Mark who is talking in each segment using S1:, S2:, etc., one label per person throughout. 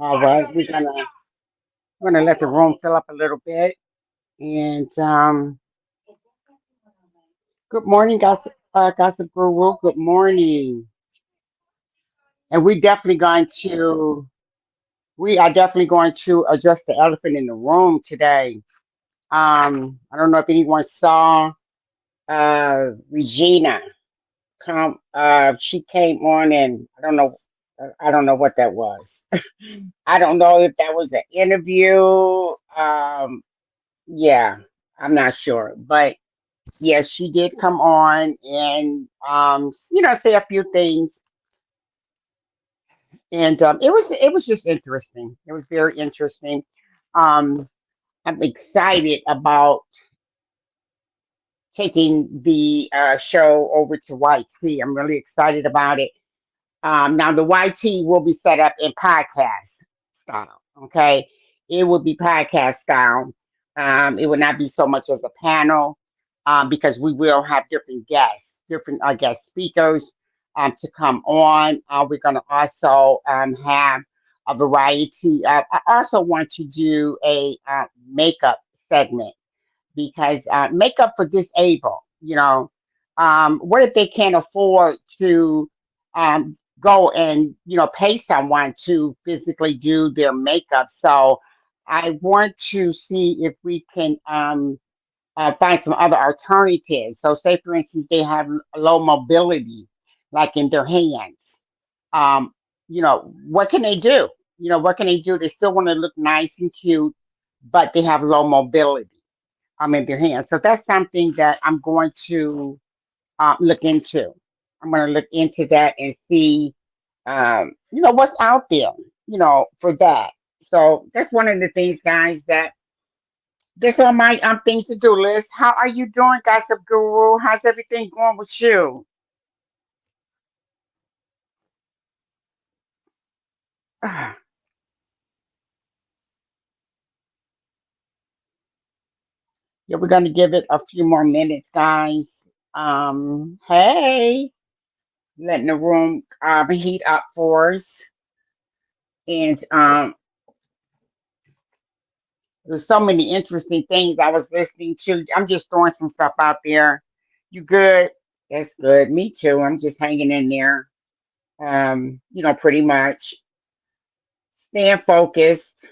S1: All right, we're gonna let the room fill up a little bit. And good morning, Gossip Guru. Good morning. And we are definitely going to address the elephant in the room today. I don't know if anyone saw Regina come. She came on, and I don't know what that was. I don't know if that was an interview. Yeah, I'm not sure, but yes, she did come on and say a few things, and it was just interesting. It was very interesting. Um, I'm excited about taking the show over to YT. I'm really excited about it. Now the YT will be set up in podcast style. Okay, it will be podcast style. It will not be so much as a panel because we will have different guests, different guest speakers to come on. We're going to also have a variety. I also want to do a makeup segment because makeup for disabled, what if they can't afford to go and pay someone to physically do their makeup? So I want to see if we can find some other alternatives. So say for instance they have low mobility, like in their hands. um, what can they do? What can they do? They still want to look nice and cute, but they have low mobility in their hands. So that's something that I'm going to look into. I'm going to look into that and see, what's out there, for that. So that's one of the things, guys, that's on my things to do list. How are you doing, Gossip Guru? How's everything going with you? Yeah, we're going to give it a few more minutes, guys. Hey, letting the room heat up for us. And there's so many interesting things I was listening to. I'm just throwing some stuff out there. You good? That's good. Me too. I'm just hanging in there. Pretty much staying focused.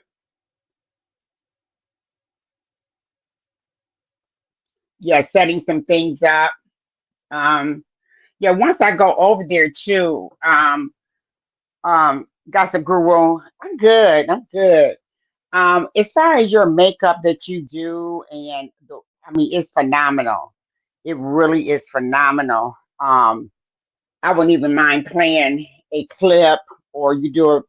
S1: Yeah, setting some things up. Um, yeah, once I go over there too, Gossip Guru, I'm good. I'm good. As far as your makeup that you do, I mean, it's phenomenal. It really is phenomenal. I wouldn't even mind playing a clip, or you do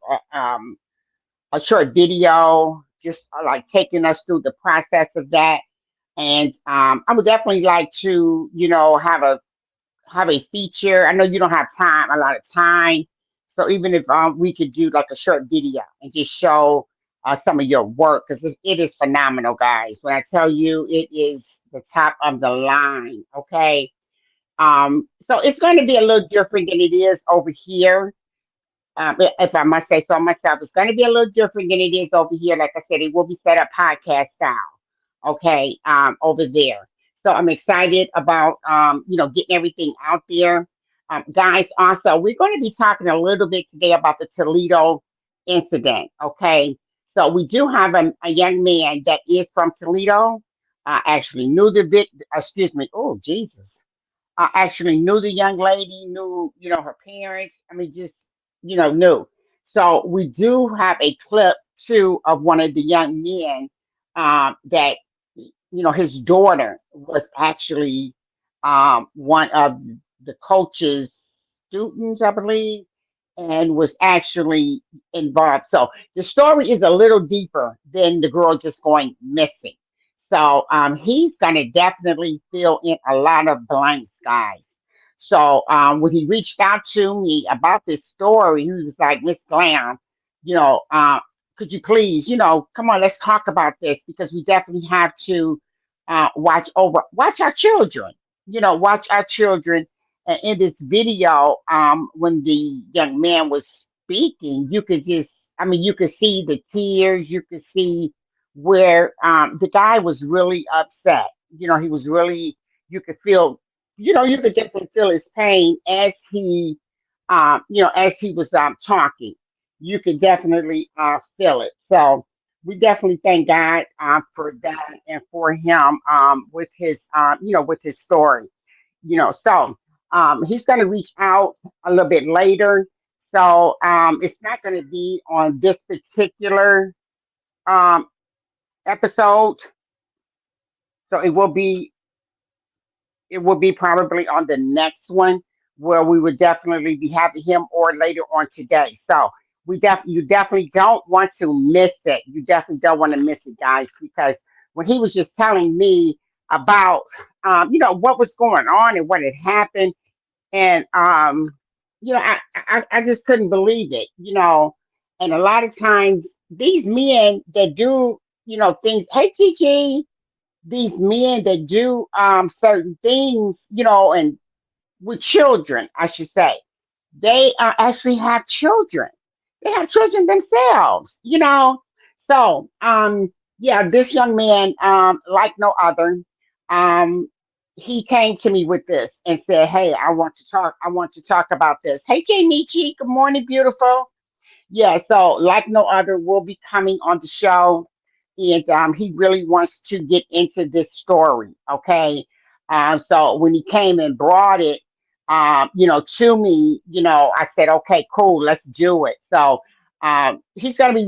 S1: a short video, just like taking us through the process of that. And I would definitely like to, have a feature. I know you don't have time, a lot of time. So even if we could do like a short video and just show some of your work, because it is phenomenal, guys. When I tell you, it is the top of the line. Okay. So it's going to be a little different than it is over here. If I must say so myself, it's going to be a little different than it is over here. Like I said, it will be set up podcast style, okay, over there. So I'm excited about, getting everything out there. Guys, also, we're going to be talking a little bit today about the Toledo incident, okay? So we do have a young man that is from Toledo. Actually knew the excuse me, oh, Jesus. Actually knew the young lady, knew, her parents. I mean, just, knew. So we do have a clip too of one of the young men that, his daughter was actually one of the coach's students, I believe, and was actually involved. So the story is a little deeper than the girl just going missing. So he's going to definitely fill in a lot of blanks, guys. So when he reached out to me about this story, he was like, Miss Glam, you know, uh, could you please, come on, let's talk about this because we definitely have to watch our children, watch our children. And in this video, when the young man was speaking, you could just, I mean, you could see the tears, you could see where the guy was really upset. He was really, you could feel, you could definitely feel his pain as as he was talking. You could definitely feel it. So we definitely thank God for that and for him with his story. So he's going to reach out a little bit later. So it's not going to be on this particular um, episode. So it will be probably on the next one where we would definitely be having him or later on today. So you definitely don't want to miss it. You definitely don't want to miss it, guys, because when he was just telling me about what was going on and what had happened, and I just couldn't believe it. And a lot of times these men that do things. Hey, TG, these men that do certain things, and with children, I should say, they actually have children. They have children themselves, So, yeah, this young man, like no other, um, he came to me with this and said, "Hey, I want to talk. I want to talk about this." Hey, Janichi, good morning, beautiful. Yeah, so like no other will be coming on the show, and he really wants to get into this story. Okay, so when he came and brought it, to me, I said, okay, cool, let's do it. So he's gonna be,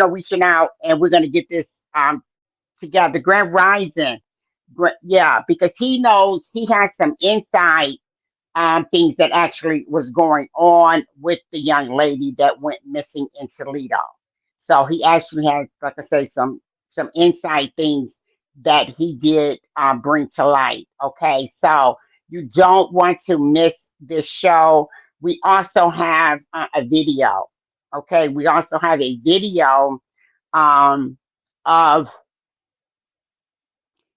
S1: reaching out, and we're gonna get this together. Grand Rising, yeah, because he knows he has some insight things that actually was going on with the young lady that went missing in Toledo. So he actually had, like I say, some inside things that he did bring to light. Okay, so you don't want to miss this show. We also have a video. Okay, we also have a video um, of.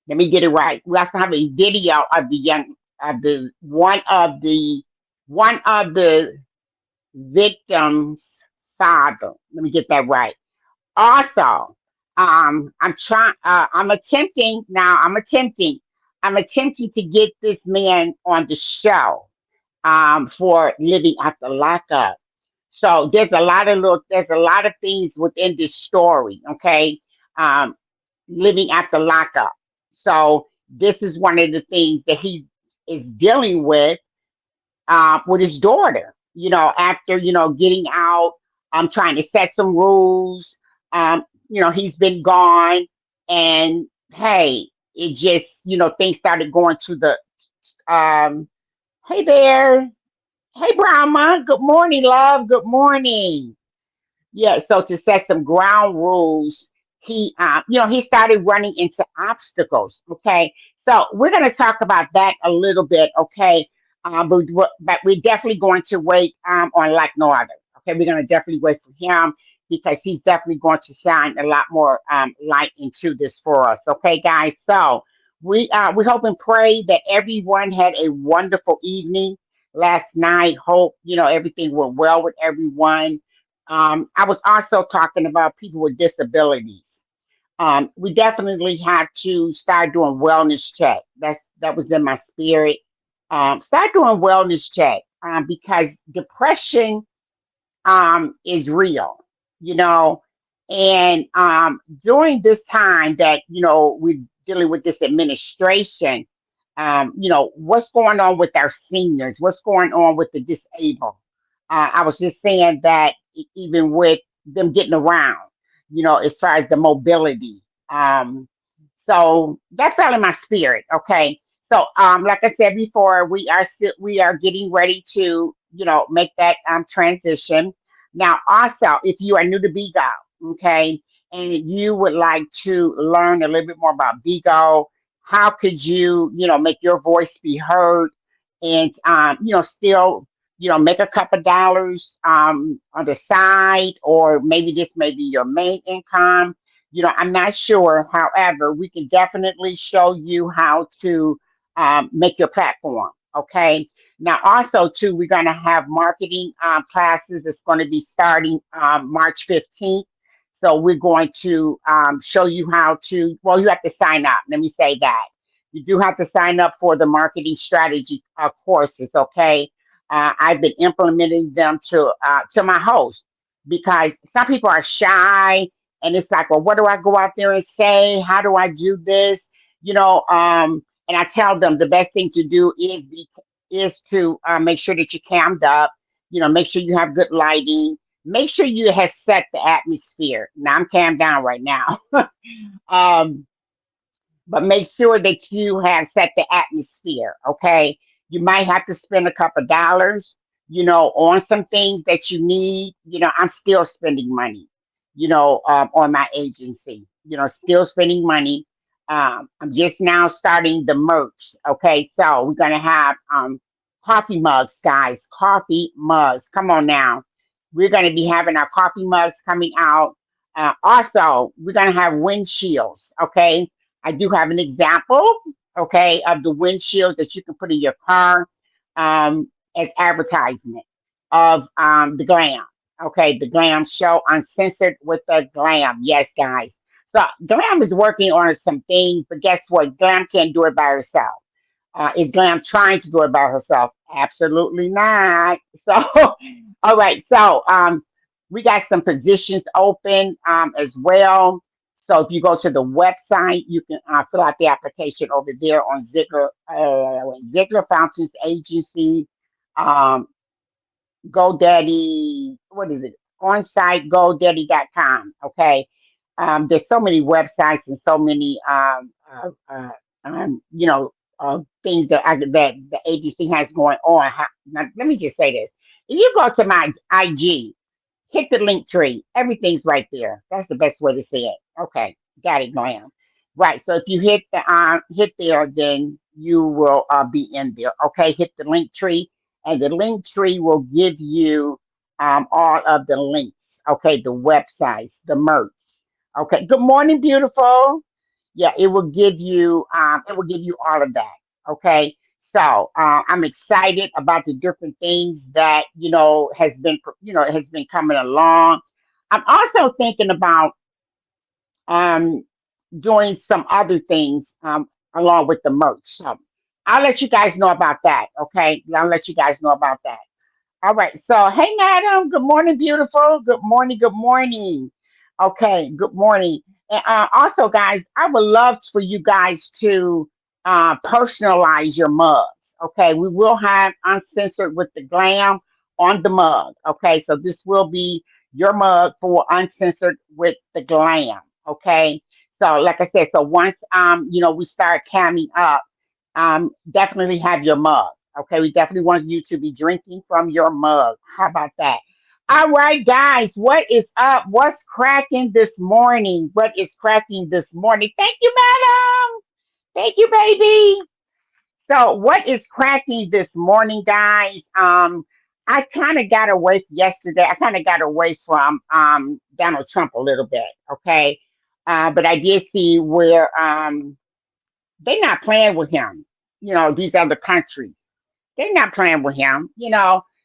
S1: Let me get it right. We also have a video of the young of the one of the victim's father. Let me get that right. Also, I'm trying. I'm attempting to get this man on the show for living at the lockup. So there's a lot of things within this story. Okay, um, living at the lockup. So this is one of the things that he is dealing with his daughter. After getting out, trying to set some rules. He's been gone, and hey, it just things started going to the. Hey there, hey Brahma. Good morning, love. Good morning. Yeah, so to set some ground rules, he started running into obstacles. Okay, so we're going to talk about that a little bit. Okay, but we're definitely going to wait on like no other. Okay, we're going to definitely wait for him because he's definitely going to shine a lot more light into this for us. Okay, guys. So we hope and pray that everyone had a wonderful evening last night. Hope everything went well with everyone. I was also talking about people with disabilities. We definitely have to start doing wellness check. That was in my spirit. Start doing wellness check because depression is real, you know. And during this time that we're dealing with this administration, what's going on with our seniors? What's going on with the disabled? I was just saying that even with them getting around, as far as the mobility. So that's all in my spirit. Okay. So, like I said before, we are getting ready to, make that transition. Now, also, if you are new to Bigo, okay, and you would like to learn a little bit more about Bigo, how could you, make your voice be heard and, still, make a couple dollars on the side, or maybe this may be your main income. I'm not sure. However, we can definitely show you how to make your platform. Okay. Now, also too, we're going to have marketing classes. It's going to be starting March 15th. So we're going to show you how to. Well, you have to sign up. Let me say that you do have to sign up for the marketing strategy courses. Okay, I've been implementing them to my host because some people are shy, and it's like, well, what do I go out there and say? How do I do this? You know, and I tell them the best thing to do is to make sure that you cammed up, make sure you have good lighting, make sure you have set the atmosphere. Now I'm cammed down right now. um, but make sure that you have set the atmosphere. Okay, you might have to spend a couple dollars, on some things that you need. I'm still spending money, on my agency. Still spending money. I'm just now starting the merch. Okay, so we're gonna have coffee mugs, guys. Coffee mugs. Come on now. We're gonna be having our coffee mugs coming out. Also, we're gonna have windshields. Okay, I do have an example, okay, of the windshield that you can put in your car as advertisement of the glam. Okay, the glam show, uncensored with the glam. Yes, guys. So glam is working on some things, but guess what? Glam can't do it by herself. Is Glam trying to do it by herself? Absolutely not. So, all right. So, we got some positions open as well. So, if you go to the website, you can fill out the application over there on Ziegler Fountains Agency, um, GoDaddy. What is it? Onsite GoDaddy.com. Okay. There's so many websites and so many things that the agency has going on. Now, let me just say this: if you go to my IG, hit the link tree. Everything's right there. That's the best way to say it. Okay, got it, Glam. Right. So if you hit there, then you will be in there. Okay, hit the link tree, and the link tree will give you all of the links. Okay, the websites, the merch. Okay. Good morning, beautiful. Yeah, it will give you all of that. Okay. So I'm excited about the different things that has been coming along. I'm also thinking about um doing some other things along with the merch. So I'll let you guys know about that. Okay. I'll let you guys know about that. All right. So, hey, madam. Good morning, beautiful. Good morning. Good morning. Okay. Good morning. And also, guys, I would love for you guys to personalize your mugs. Okay. We will have uncensored with the glam on the mug. Okay. So this will be your mug for uncensored with the glam. Okay. So, like I said, so once we start camming up, definitely have your mug. Okay, we definitely want you to be drinking from your mug. How about that? All right, guys, what is up? What's cracking this morning? What is cracking this morning? Thank you, madam. Thank you, baby. So, what is cracking this morning, guys? I kind of got away yesterday. I kind of got away from Donald Trump a little bit. Okay, but I did see where they're not playing with him. These other countries. They're not playing with him.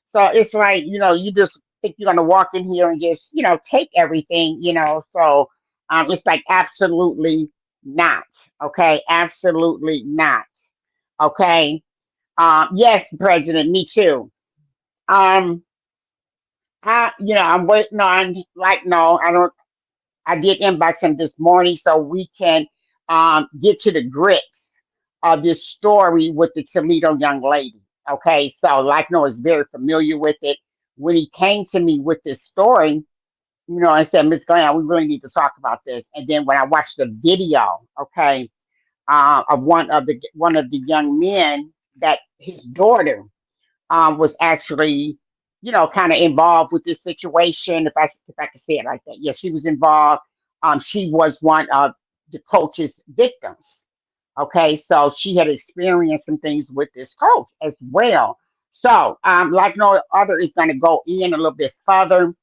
S1: So it's like, you just think you're gonna walk in here and just, take everything. So it's like absolutely not. Okay, absolutely not. Okay. Yes, President, me too. Um, I'm waiting on like no, I don't. I did inbox him this morning so we can get to the grips of this story with the Toledo young lady. Okay, so like no is very familiar with it. When he came to me with this story, I said, Miss Glenn, we really need to talk about this. And then when I watched the video, okay, of one of the young men that his daughter was actually, kind of involved with this situation. If I could say it like that, yes, she was involved. She was one of the coach's victims. Okay, so she had experienced some things with this coach as well. So, like no other is going to go in a little bit further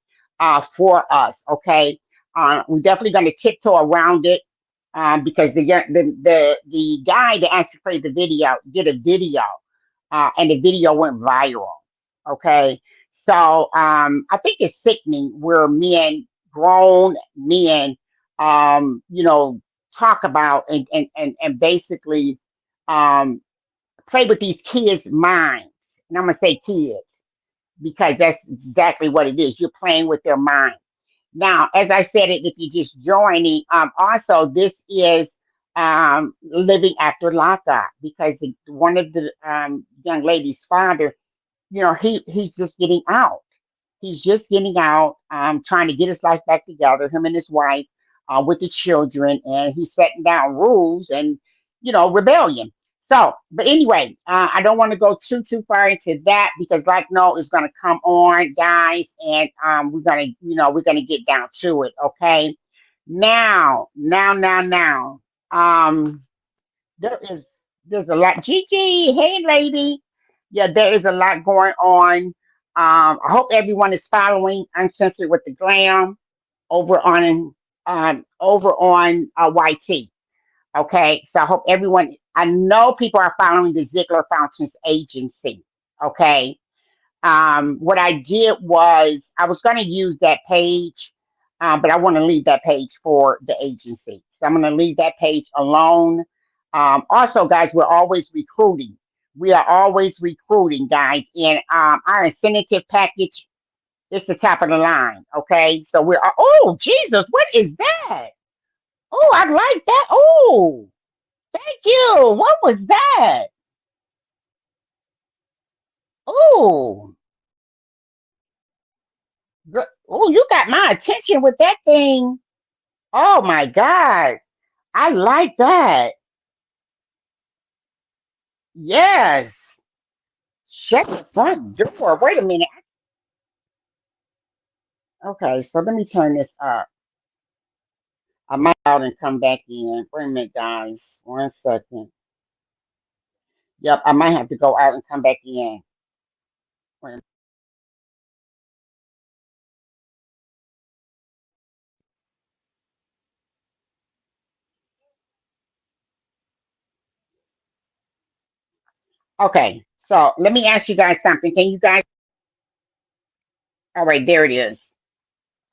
S1: for us. Okay, we're definitely going to tiptoe around it because the guy that actually played the video did a video and the video went viral. Okay, so I think it's sickening where men, grown men, you know, talk about and basically um, play with these kids' minds. And I'm gonna say kids because that's exactly what it is. You're playing with their mind. Now, as I said, it if you're just joining, also this is living after lockup because one of the young lady's father, he's just getting out. He's just getting out, trying to get his life back together, him and his wife, with the children, and he's setting down rules and, rebellion. So, but anyway, I don't want to go too far into that because, like, no, is going to come on, guys, and we're gonna get down to it. Okay, now, um, there is there's a lot. Gigi, hey, lady, yeah, there is a lot going on. I hope everyone is following Uncensored with the Glam over on YT. Okay, so I hope everyone. I know people are following the Ziegler Fountains Agency. Okay, what I did was I was going to use that page, but I want to leave that page for the agency. So I'm going to leave that page alone. Also, guys, we're always recruiting. We are always recruiting, guys. And our incentive package is the top of the line. Okay, so oh, Jesus, what is that? Oh, I like that. Oh, thank you. What was that? Oh, oh, you got my attention with that thing. Oh my God. I like that. Yes. Shut the front door. Wait a minute. Okay, so let me turn this up. I might out and come back in. Wait a minute, guys. 1 second. Yep, I might have to go out and come back in. Wait a Okay, so let me ask you guys something. Can you guys? All right, there it is.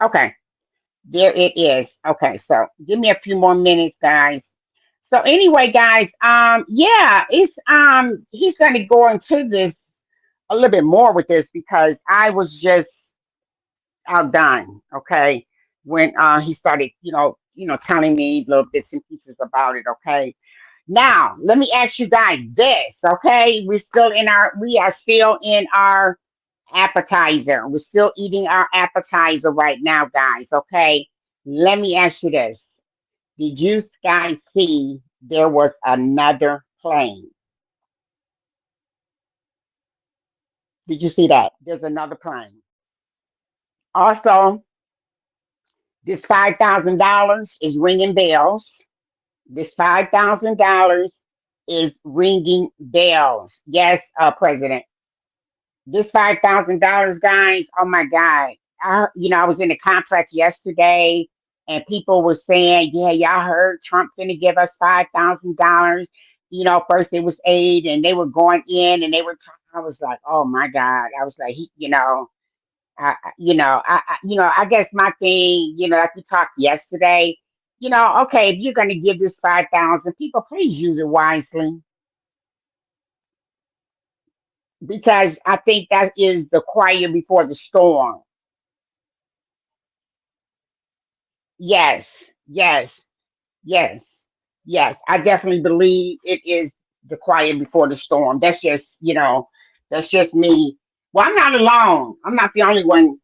S1: Okay, there it is. Okay, so give me a few more minutes, guys. So anyway, guys, yeah, it's he's going to go into this a little bit more with this because I was just outdone. Okay, when he started, telling me little bits and pieces about it. Okay, now let me ask you guys this. Okay, we are still in our appetizer. We're still eating our appetizer right now, guys. Okay, let me ask you this: did you guys see there was another plane? Did you see that? There's another plane. Also, this $5,000 is ringing bells. This $5,000 is ringing bells. Yes, President. This $5,000, guys. Oh my God. I was in the complex yesterday, and people were saying, "Yeah, y'all heard Trump gonna give us $5,000." First it was aid, and they were going in, and they were talking. I was like, "Oh my God!" I was like, I guess my thing, like we talked yesterday, okay, if you're going to give this 5,000 people, please use it wisely because I think that is the quiet before the storm. Yes, yes, yes, yes. I definitely believe it is the quiet before the storm. That's just me. Well, I'm not alone. I'm not the only one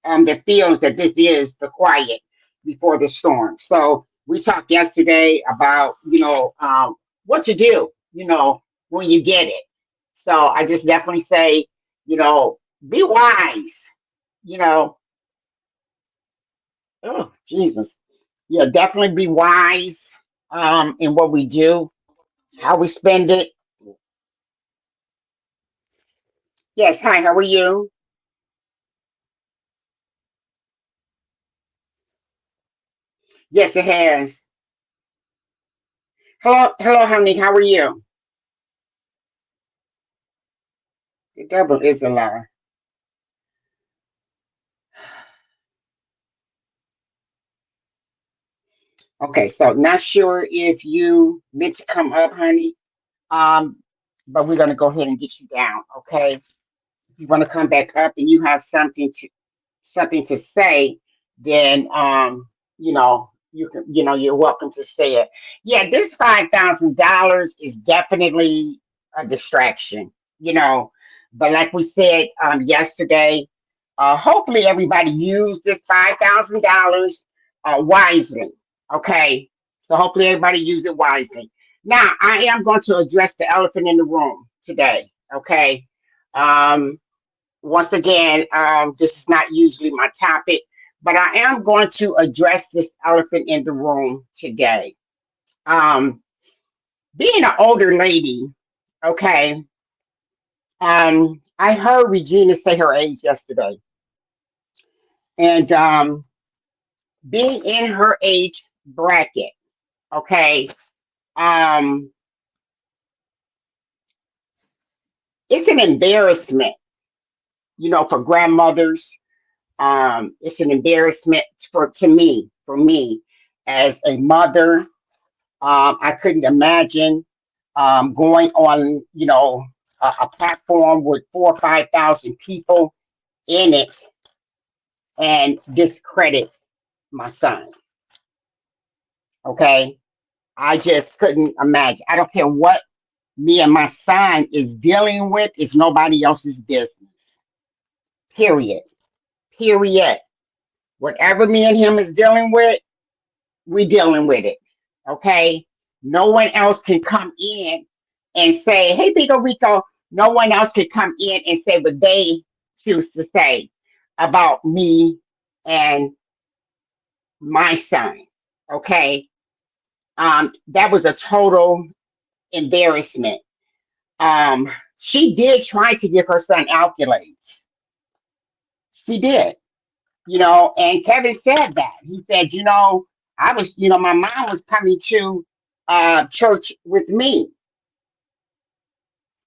S1: that feels that this is the quiet before the storm. So we talked yesterday about what to do, when you get it. So I just definitely say, be wise. You know, oh Jesus, yeah, definitely be wise in what we do, how we spend it. Yes, hi, how are you? Yes, it has. Hello, hello, honey, how are you? The devil is a liar. Okay, so not sure if you meant to come up, honey. Um, but we're gonna go ahead and get you down, okay? If you want to come back up and you have something to say, then you can you're welcome to say it. Yeah, this $5,000 is definitely a distraction, you know. But like we said yesterday, hopefully everybody used this $5,000 wisely. Okay, so hopefully everybody used it wisely. Now I am going to address the elephant in the room today. Okay. Um, Once again, this is not usually my topic, but I am going to address this elephant in the room today. Um, Being an older lady, okay, I heard Regina say her age yesterday, and being in her age bracket, okay, um, it's an embarrassment, for grandmothers. It's an embarrassment for me as a mother. I couldn't imagine going on, a platform with 4 or 5 thousand people in it and discredit my son. Okay, I just couldn't imagine. I don't care what me and my son is dealing with; it's nobody else's business. Period. Period. Whatever me and him is dealing with, we dealing with it. Okay. No one else can come in and say, hey, Pico Rico. No one else can come in and say what they choose to say about me and my son. Okay. That was a total embarrassment. She did try to give her son accolades. She did. And Kevin said that. He said, my mom was coming to church with me.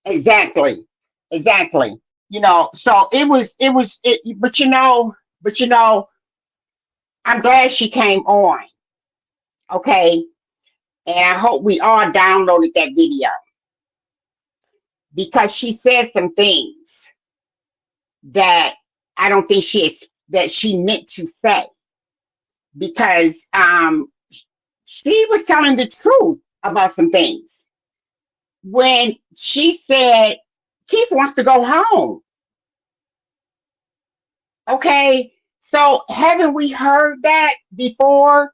S1: Exactly. Exactly. So but I'm glad she came on. Okay. And I hope we all downloaded that video because she said some things that I don't think that she meant to say because she was telling the truth about some things when she said Keith wants to go home. Okay, so haven't we heard that before?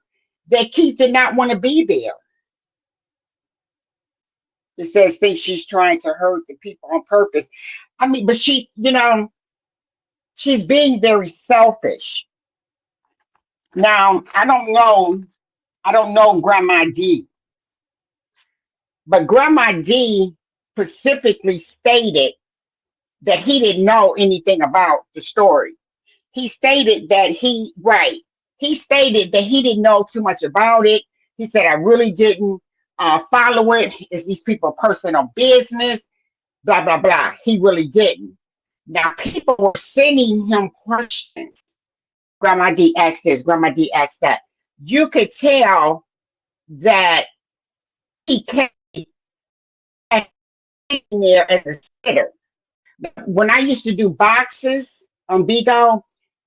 S1: That Keith did not want to be there. It says things she's trying to hurt the people on purpose. I mean, but she's being very selfish. Now, I don't know Grandma D, but Grandma D specifically stated that he didn't know anything about the story. He stated that right. He stated that he didn't know too much about it. He said, I really didn't follow it. It's these people personal business, blah, blah, blah. He really didn't. Now, people were sending him questions. Grandma D asked this, Grandma D asked that. You could tell that he kept there as a sitter. When I used to do boxes on Bigo,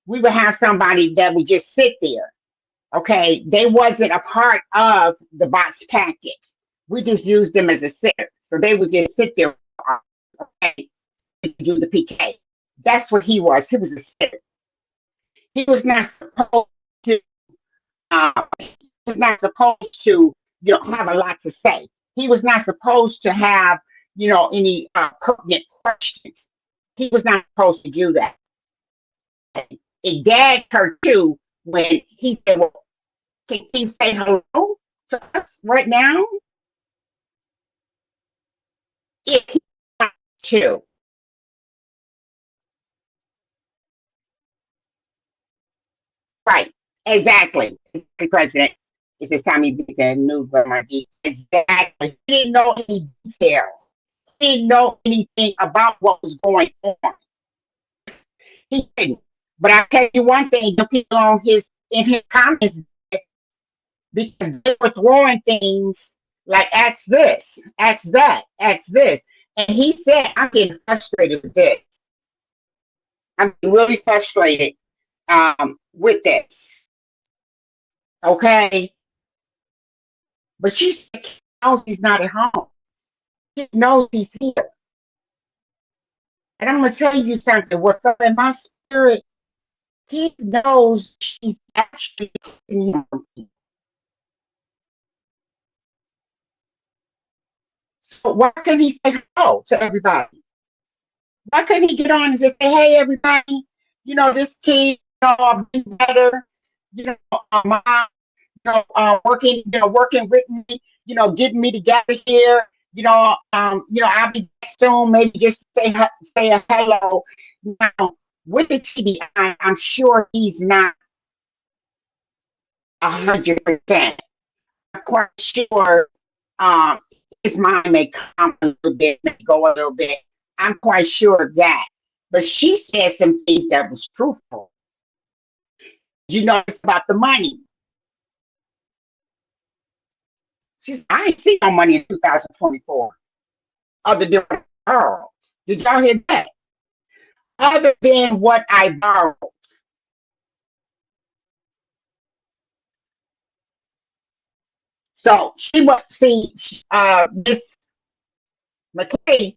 S1: we would have somebody that would just sit there. Okay, they wasn't a part of the box package. We just used them as a sitter, so they would just sit there. Okay, do the PK. That's what he was. He was a sitter. He was not supposed to. He was not supposed to. Have a lot to say. He was not supposed to have any pertinent questions. He was not supposed to do that. It gagged her too when he said, "Well, can he say hello to us right now?" If he wants to, right? Exactly. The president is this time he became new Grandma D. Exactly. He didn't know any details. He didn't know anything about what was going on. He didn't. But I tell you one thing, the people on his in his comments, because they were throwing things like ask this, ask that, ask this. And he said, I'm getting frustrated with this. I'm really frustrated with this. Okay. But she said he knows he's not at home. He knows he's here. And I'm gonna tell you something. What fell in my spirit, he knows she's actually taking him. So why couldn't he say hello to everybody? Why couldn't he get on and just say, hey everybody, this kid, I've been better, mom, working, working with me, getting me together here. I'll be back soon. Maybe just say a hello. Now, with the TV, I'm sure he's not 100%. I'm quite sure um, his mind may come a little bit, may go a little bit. I'm quite sure of that. But she said some things that was truthful. It's about the money. I ain't seen no money in 2024 other than what I borrowed. Did y'all hear that? Other than what I borrowed. So she was see Miss McKay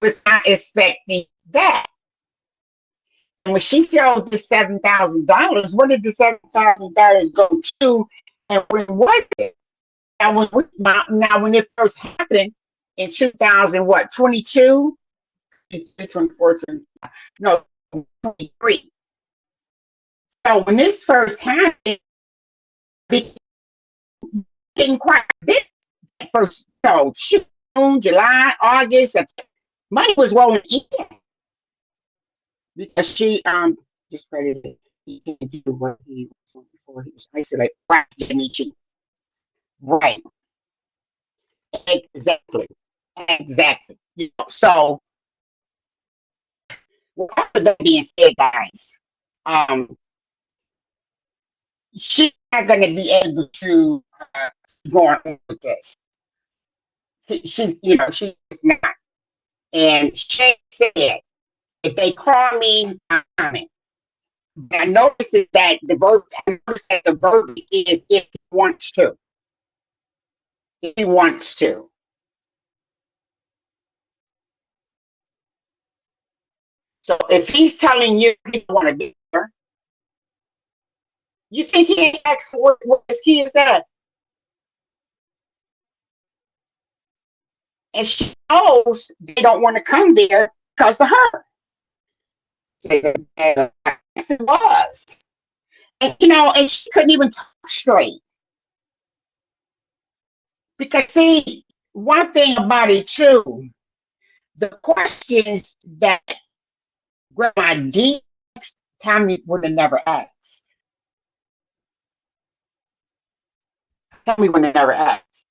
S1: was not expecting that. And when she showed the $7,000, what did the $7,000 go to, and when was it? Now when it first happened in 2000, what 22, 24, 25, no 23. So when this first happened, it didn't quite this first. No, June, July, August, September, money was rolling in because she just credited. He can't do what he was doing before. He was isolated. Right, Janichi. Right. Exactly. Exactly. So with that being said, guys, um, she's not going to be able to go on with this. She's not. And she said, if they call me, I'm coming. But I noticed that the verb is if he wants to. If he wants to. So if he's telling you he don't want to be there, you think he asked for what his kids at? And she knows they don't want to come there because of her. Yes, it was. And she couldn't even talk straight. Because see, one thing about it too, the questions that Grandma D asked, Tommy would have never asked. Tommy would have never asked.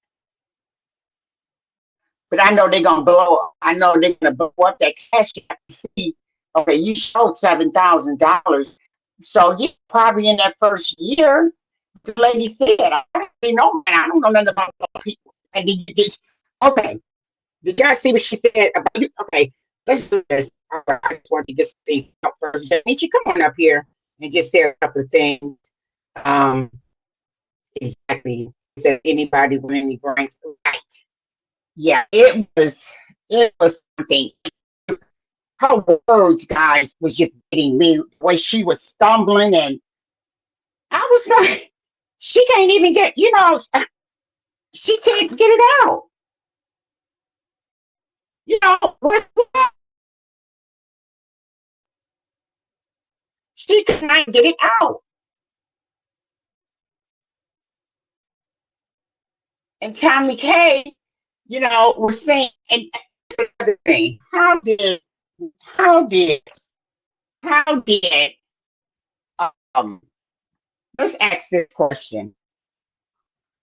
S1: But I know they're gonna blow up. I know they're gonna blow up that cash app to see, okay, you showed $7,000. So you probably in that first year, the lady said, I don't really know, man. I don't know nothing about people. And then you just okay. Did y'all see what she said about you? Okay, let's do this. All right, I just want to get some things out first. Janichi, come on up here and just say a couple of things. Um, exactly. Says anybody with any brains? Right. Yeah, it was something. Her words, guys, was just getting me. The way she was stumbling, and I was like, she can't even get, she can't get it out. What's that? She could not get it out. And Tommy K, was saying, and that's another thing. How did, how did, um, let's ask this question.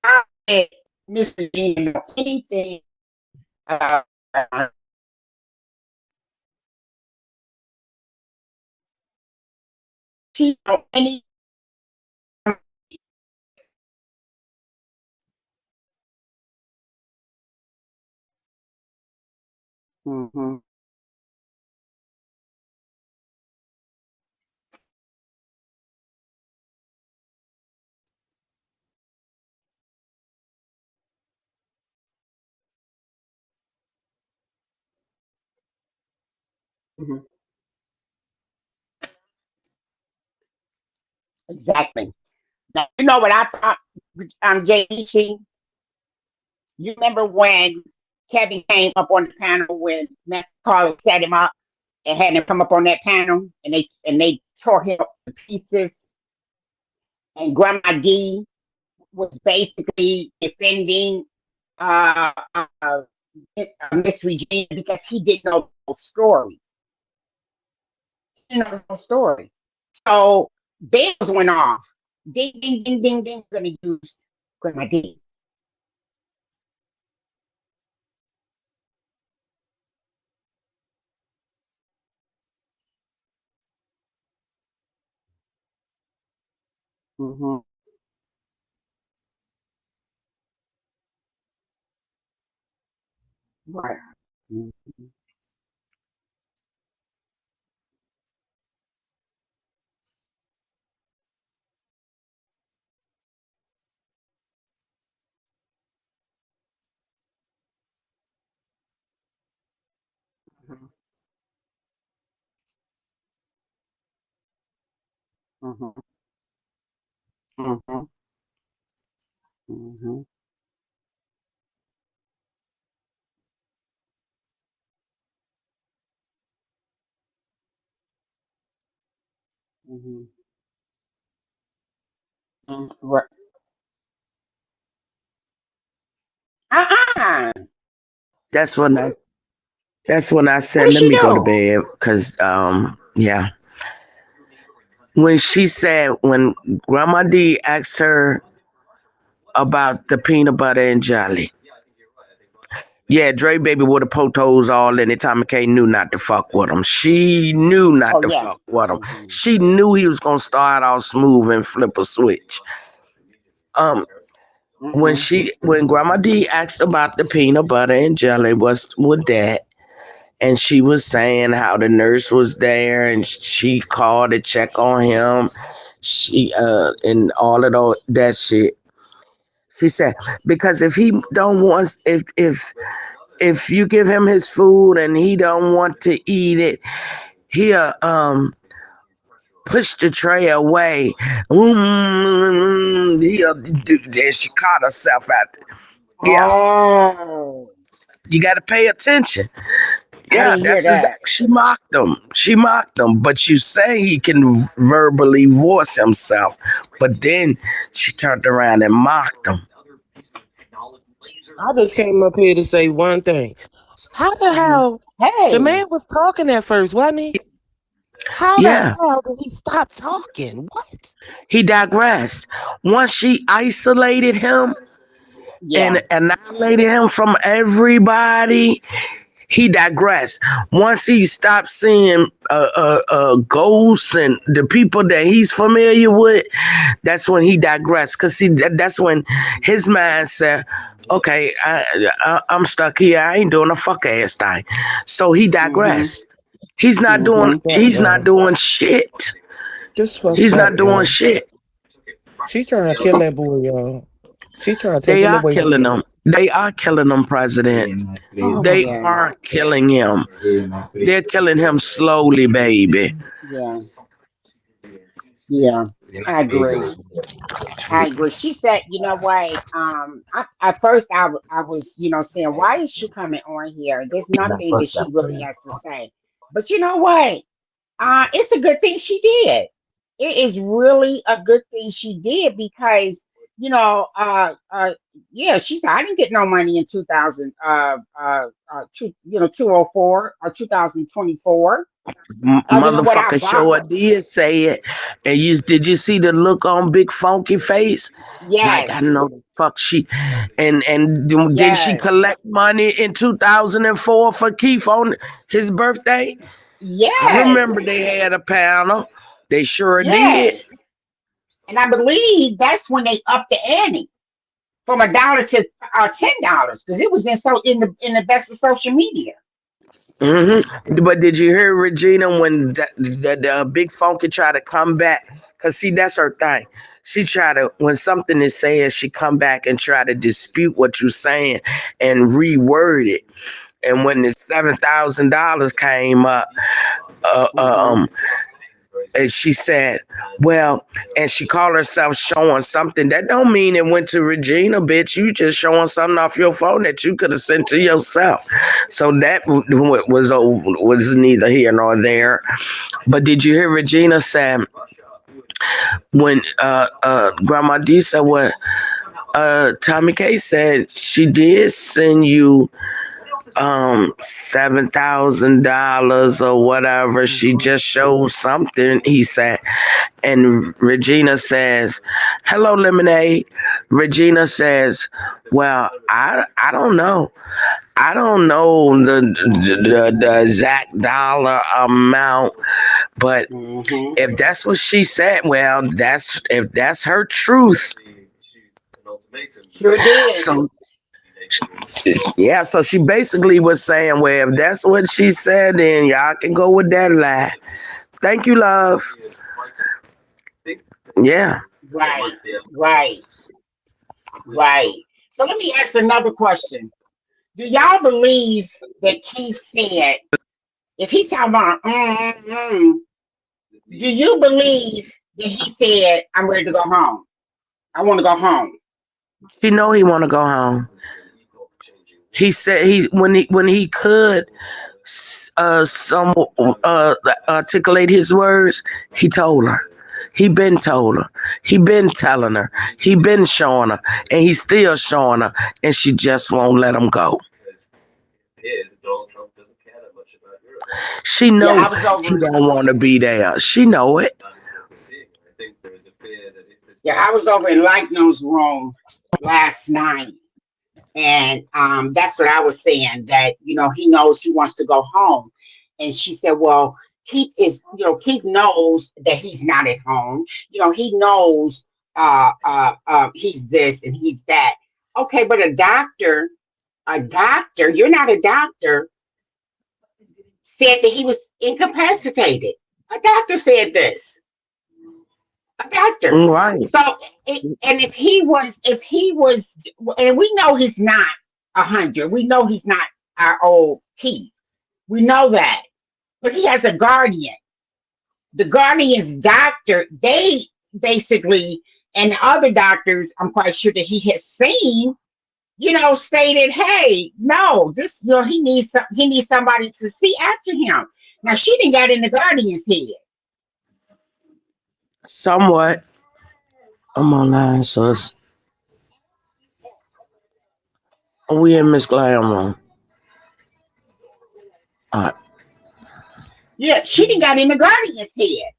S1: How did Mr. Dean know anything about uh, she any. Mhm. Mhm. Exactly. Now, you know what I thought, JT? You remember when Kevin came up on the panel when Nancy Carter set him up and had him come up on that panel, and they tore him to pieces, and Grandma D was basically defending uh, uh, Miss Regina because he didn't know the whole story. He didn't know the whole story. So bells went off. Ding, ding, ding, ding, ding. We're going to use Grandma D. Mm-hmm. Right. Mm-hmm. Mm-hmm. Mm-hmm. Mm-hmm. Mm-hmm. Right. Uh-uh.
S2: That's when I that's when I
S1: What
S2: said
S1: did
S2: let
S1: she
S2: me go to
S1: do?
S2: bed because yeah. When she said when Grandma D asked her about the peanut butter and jelly. Yeah, Dre baby would have poked holes all in it. Tommy K knew not to fuck with him. She knew
S1: Oh
S2: not to
S1: yeah.
S2: fuck with him.
S1: Mm-hmm.
S2: She knew he was gonna start out smooth and flip a switch. Um,
S1: Mm-hmm.
S2: when Grandma D asked about the peanut butter and jelly, what's with that? And she was saying how the nurse was there and she called to check on him. She and all of that shit. She said because if he don't want if you give him his food and he don't want to eat it, he'll push the tray away. He'll do. Then she caught herself at. Yeah,
S1: Oh,
S2: you got to pay attention.
S1: I
S2: Yeah,
S1: didn't hear
S2: that's
S1: that.
S2: exactly. She mocked him. She mocked him. But you say he can verbally voice himself. But then she turned around and mocked him.
S3: I just came up here to say one thing. How the
S1: Hmm.
S3: hell the
S1: Hey.
S3: man was talking at first, wasn't he? How the
S2: Yeah,
S3: hell did he stop talking? What?
S2: he digressed. Once she isolated him
S1: Yeah.
S2: and annihilated him from everybody, he digressed. Once he stopped seeing ghosts and the people that he's familiar with, that's when he digressed. Cause see, that's when his mind said, "Okay, I'm stuck here. I ain't doing a fuck ass thing." So he
S1: Mm-hmm.
S2: digressed. He's not
S3: This
S2: doing.
S1: Mm-hmm.
S3: fucked up,
S2: He's not
S3: yo.
S2: doing shit.
S3: This fucked
S2: He's
S3: up,
S2: not doing
S3: yo.
S2: shit.
S3: She trying to kill that boy, yo. She trying to take
S2: They
S3: him
S2: are
S3: away from
S2: killing
S3: him.
S2: him. They are killing him, President.
S1: Oh
S2: They
S1: yeah.
S2: are killing him. They're killing him slowly, baby.
S1: Yeah. Yeah. I agree. I agree. She said, you know what? At first I was, saying, why is she coming on here? There's nothing that she really has to say. But you know what? It's a good thing she did. It is really a good thing she did because, you know, yeah, she said I didn't get no money in 2000, 204 or 2024. You know what? I
S2: Motherfucker
S1: bought
S2: sure
S1: her.
S2: did say it. And did you see the look on Big Funky face? Like I
S1: Yes.
S2: know the fuck she and did she
S1: Yes.
S2: collect money in 2004 for Keith on his birthday? I remember
S1: Yes.
S2: they had a panel. They sure did.
S1: Yes. And I believe that's when they upped the ante from $1 to $10 because it was in the best of social media.
S2: But did you hear Regina when the Big Funky tried to come back? Cause see, that's her thing. She try to when something is said, she come back and try to dispute what you're saying and reword it. And when the $7,000 came up, uh, uh,
S1: Hmm.
S2: um, and she said, "Well," and she called herself showing something. That don't mean it went to Regina, bitch. You just showing something off your phone that you could have sent to yourself. So that was neither here nor there. But did you hear Regina say when Grandma D said what Tommy K said she did send you $7,000 or whatever. She
S1: Hmm.
S2: just showed something, he said. And Regina says, "Hello, Lemonade." Regina says, "Well, I don't know. I don't know the exact dollar amount, but
S1: Hmm.
S2: if that's what she said, well, that's if that's her truth."
S1: Sure did.
S2: So yeah, so she basically was saying, well, if that's what she said, then y'all can go with that lie. Thank you, love. Yeah.
S1: Right. Right. Right. So let me ask another question. Do y'all believe that Keith said, if he talking about, do you believe that he said, I'm ready to go home? I want to go home.
S2: She know he want to go home. He said he could some articulate his words. He told her. He been told her. He been telling her. He been showing her, and he's still showing her, and she just won't let him go. She
S1: Yeah,
S2: know
S1: I was
S2: he
S1: over.
S2: don't want to be there. She know it.
S1: Yeah, I was over in Lightning's room last night, and that's what I was saying. That he knows he wants to go home, and she said, "Well, Keith knows that he's not at home. He knows he's this and he's that. Okay, but a doctor, you're not a doctor, said that he was incapacitated. A doctor said this. A doctor.
S2: Right.
S1: So, and if he was, and we know he's not 100. We know he's not our old Keith. We know that, but he has a guardian. The guardian's doctor, they basically, and other doctors, I'm quite sure that he has seen, stated, "Hey, no, this, he needs somebody to see after him." Now she didn't got in the guardian's head.
S2: Somewhat. I'm online, so we in Miss Glam room. All right.
S1: Yeah, she didn't got in the guardian's head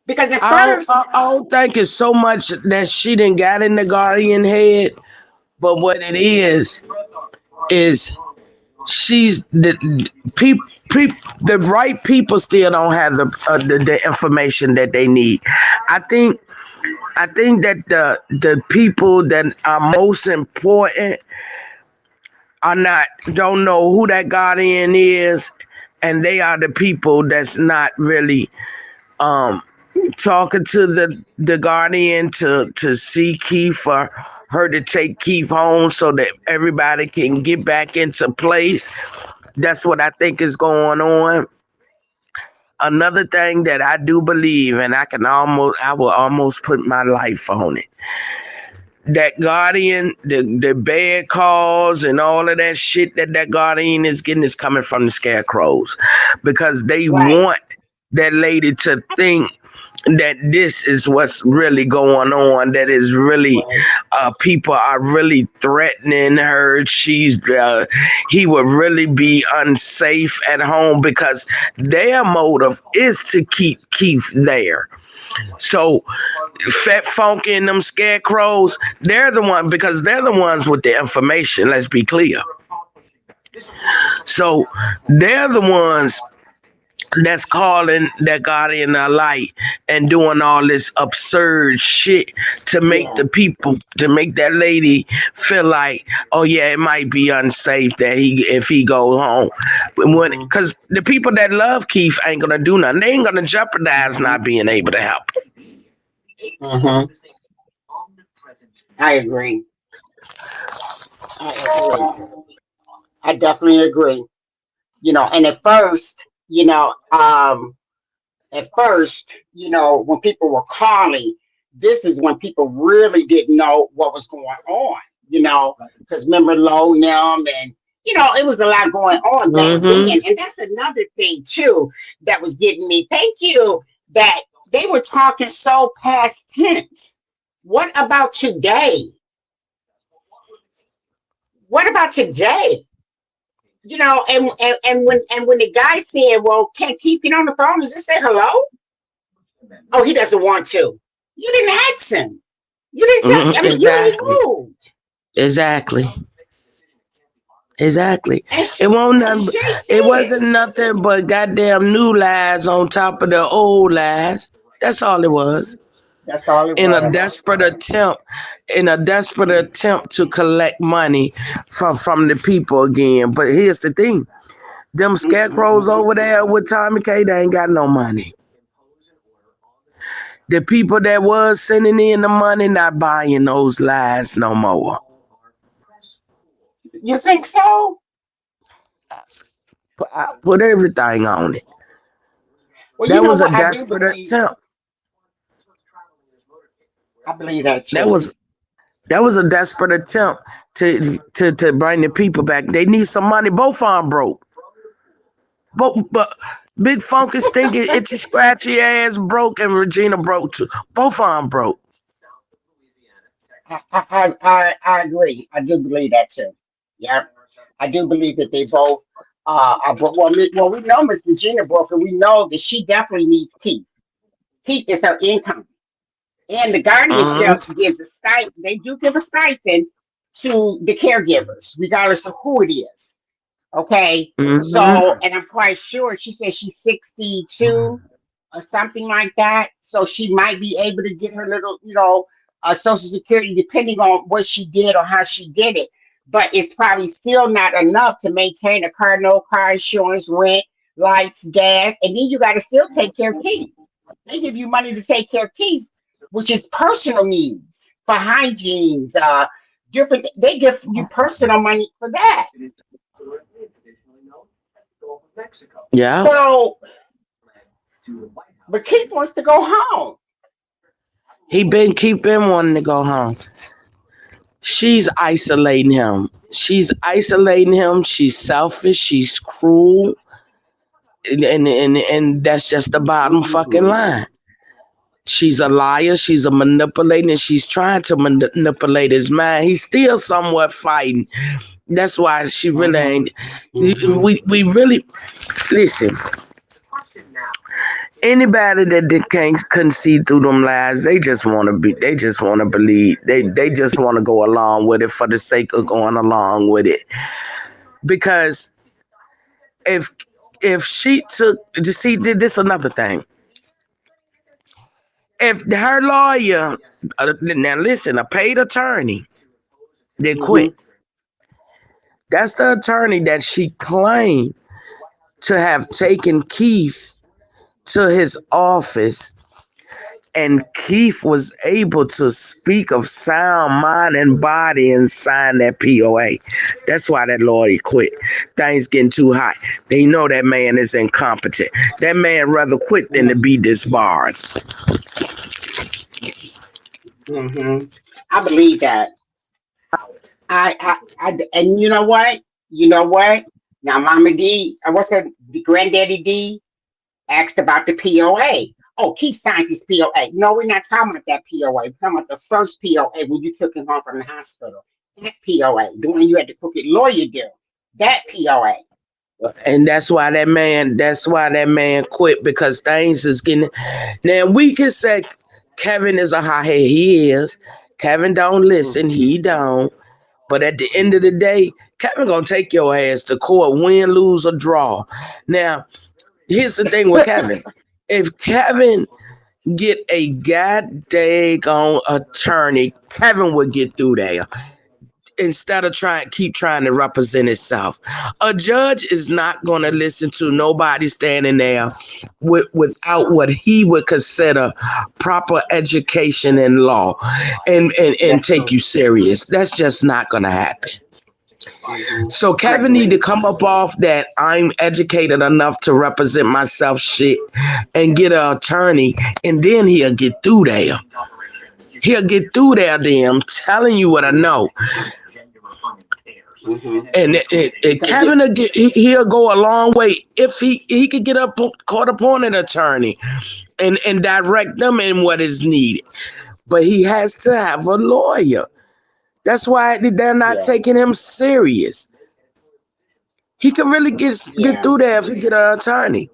S1: because at
S2: I don't,
S1: first,
S2: I don't think it's so much that she didn't got in the guardian head, but what it is she's people. The right people still don't have the information that they need. I think that the people that are most important are not don't know who that guardian is, and they are the people that's not really um talking to the guardian to see Keith for her to take Keith home so that everybody can get back into place. That's what I think is going on. Another thing that I do believe, and I will almost put my life on it. That guardian, the bad calls and all of that shit that guardian is getting is coming from the scarecrows because they
S1: right,
S2: want that lady to think that this is what's really going on. That is really,
S1: Right.
S2: people are really threatening her. He would really be unsafe at home because their motive is to keep Keith there. So Fat Funky and them scarecrows, they're the one because they're the ones with the information. Let's be clear. So they're the ones that's calling that guardian a light and doing all this absurd shit to make
S1: Yeah.
S2: the people to make that lady feel like, oh yeah, it might be unsafe that he if he goes home. When
S1: Mm-hmm.
S2: because the people that love Keith ain't gonna do nothing. They ain't gonna jeopardize
S1: Mm-hmm.
S2: not being able to help.
S1: Mm-hmm. I agree. I agree. I definitely agree. And at first, when people were calling, this is when people really didn't know what was going on, because remember Low Numb and, it was a lot going on back then.
S2: Mm-hmm.
S1: And that's another thing, too, that was getting me. Thank you that they were talking so past tense. What about today? What about today? And when the guy said, "Well, can't keep it on the phone," just say hello. Oh, he doesn't want to. You didn't ask him. You didn't tell. I mean,
S2: Exactly.
S1: you moved,
S2: Exactly. Exactly.
S1: and
S2: It won't
S1: and
S2: nothing.
S1: Shay
S2: It
S1: said
S2: wasn't nothing but goddamn new lies on top of the old lies. That's all it was.
S1: that's all it
S2: In a
S1: was.
S2: desperate attempt, to collect money from the people again. But here's the thing: them scarecrows
S1: Mm-mm-mm.
S2: over there with Tommy K, they ain't got no money. The people that was sending in the money not buying those lies no more.
S1: You think so?
S2: I put everything on it.
S1: Well, you
S2: That
S1: know
S2: was a
S1: what? I do
S2: desperate
S1: believe.
S2: attempt.
S1: I believe that
S2: That
S1: too.
S2: was That was a desperate attempt to bring the people back. They need some money. Both of them broke. But Big Funky Stinky, Itchy Scratchy ass broke, and Regina broke too. Both of them broke.
S1: I agree. I do believe that too. Yep. I do believe that they both are. We know Miss Regina broke, and we know that she definitely needs Keith. Keith is her income. And the guardianship
S2: Mm-hmm.
S1: gives a stipend. They do give a stipend to the caregivers, regardless of who it is. Okay. So,
S2: Mm-hmm.
S1: and I'm quite sure she said she's 62 or something like that. So she might be able to get her little, Social Security, depending on what she did or how she did it. But it's probably still not enough to maintain a car, no car insurance, rent, lights, gas, and then you got to still take care of Keith. They give you money to take care of Keith, which is personal needs for hygiene, different. They give you personal money for that.
S2: Yeah.
S1: So, but Keith wants to go home.
S2: He been keeping wanting to go home. She's isolating him. She's isolating him. She's selfish. She's cruel. And that's just the bottom fucking
S1: Mm-hmm.
S2: line. She's a liar. She's a manipulator, and she's trying to manipulate his mind. He's still somewhat fighting. That's why she really
S1: Mm-hmm.
S2: ain't.
S1: Mm-hmm.
S2: We really listen. Anybody that can't couldn't see through them lies, they just want to be. They just want to believe. They just want to go along with it for the sake of going along with it. Because if she took, you see, this another thing. If her lawyer, now listen, a paid attorney, they
S1: Mm-hmm.
S2: quit. That's the attorney that she claimed to have taken Keith to his office, and Keith was able to speak of sound mind and body and sign that POA. That's why that lawyer quit. Things getting too hot. They know that man is incompetent. That man rather quit than to be disbarred.
S1: Mm-hmm. I believe that. And you know what? You know what? Now, Mama D, what's her Granddaddy D asked about the POA. Oh, key scientist POA. No, we're not talking about that POA. We're talking about the first POA when you took him home from the hospital. That POA, the one you had the crooked lawyer do. That POA.
S2: And that's why that man quit because things is getting. Now we can say Kevin is a hothead. He is. Kevin don't listen.
S1: Mm-hmm.
S2: He don't. But at the end of the day, Kevin gonna take your ass to court, win, lose, or draw. Now, here's the thing with Kevin. If Kevin get a goddamn attorney, Kevin would get through there instead of keep trying to represent itself. A judge is not going to listen to nobody standing there without what he would consider proper education in law and
S1: That's
S2: take
S1: true.
S2: you serious. That's just not going to happen.
S1: Mm-hmm.
S2: So
S1: I
S2: Kevin need to
S1: agree.
S2: come up off that I'm educated enough to represent myself shit and get an attorney, and then he'll get through there. He'll get through there. Then I'm telling you what I know.
S1: Mm-hmm.
S2: And
S1: Because you,
S2: Kevin will he'll go a long way if he could get up caught upon an attorney and direct them in what is needed. But he has to have a lawyer. That's why they're not
S1: yeah,
S2: taking him serious. He could really get
S1: yeah,
S2: through there if he get an attorney.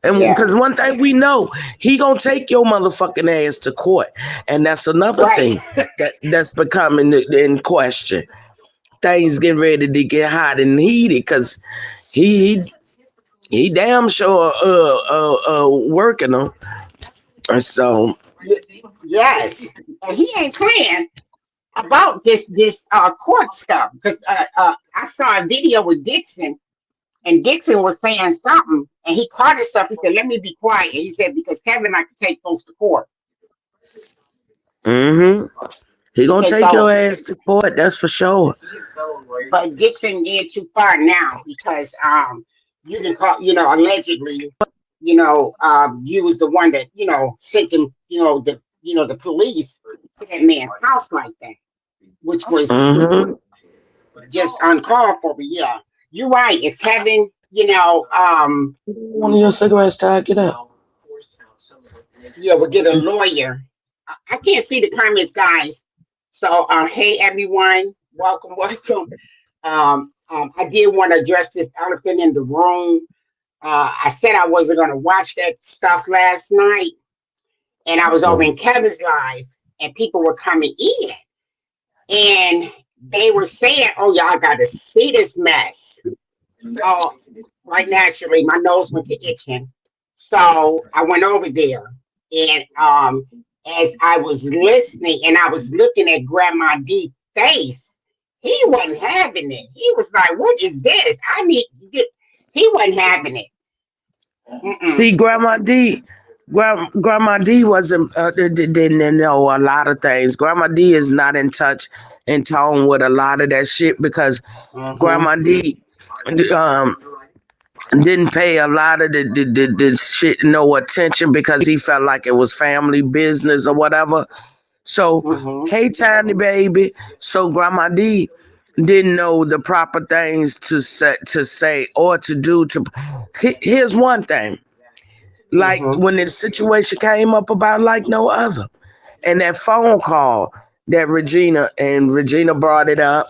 S2: And
S1: yeah.
S2: because one thing we know, he gonna take your motherfucking ass to court, and that's another
S1: Right.
S2: thing that's becoming in question. Things getting ready to get hot and heated because he he, he damn sure working them. So
S1: Yes. And he ain't playing about this court stuff because I saw a video with Dixon and Dixon was saying something and he caught himself. He said, "Let me be quiet." He said because Kevin like to take folks to court.
S2: mm-hmm. He gonna
S1: Okay,
S2: take your
S1: so
S2: ass to court. That's for sure.
S1: but Dixon went too far now because you can call allegedly you was the one that sent him the police to that man's house like that, which was
S2: Mm-hmm.
S1: just uncalled for. But yeah, you're right. If Kevin,
S2: One of your cigarettes, tag it up.
S1: would get a lawyer. I can't see the comments, guys. So, hey everyone, welcome, welcome. I did want to address this elephant in the room. I said I wasn't going to watch that stuff last night, and I was over in Kevin's live, and people were coming in, and they were saying, "Oh, y'all got to see this mess." So, right naturally, my nose went to itching. So I went over there, and as I was listening, and I was looking at Grandma D's face, he wasn't having it. He was like, "What is this? I need." He wasn't having it. Mm-mm.
S2: See, Grandma D wasn't didn't know a lot of things. Grandma D is not in touch and tone with a lot of that shit because
S1: Mm-hmm.
S2: Grandma D um didn't pay a lot of the shit no attention because he felt like it was family business or whatever. So,
S1: Mm-hmm.
S2: hey, tiny baby. So, Grandma D didn't know the proper things to say or to do. Here's one thing: like
S1: Mm-hmm.
S2: when the situation came up about like no other, and that phone call that Regina brought it up,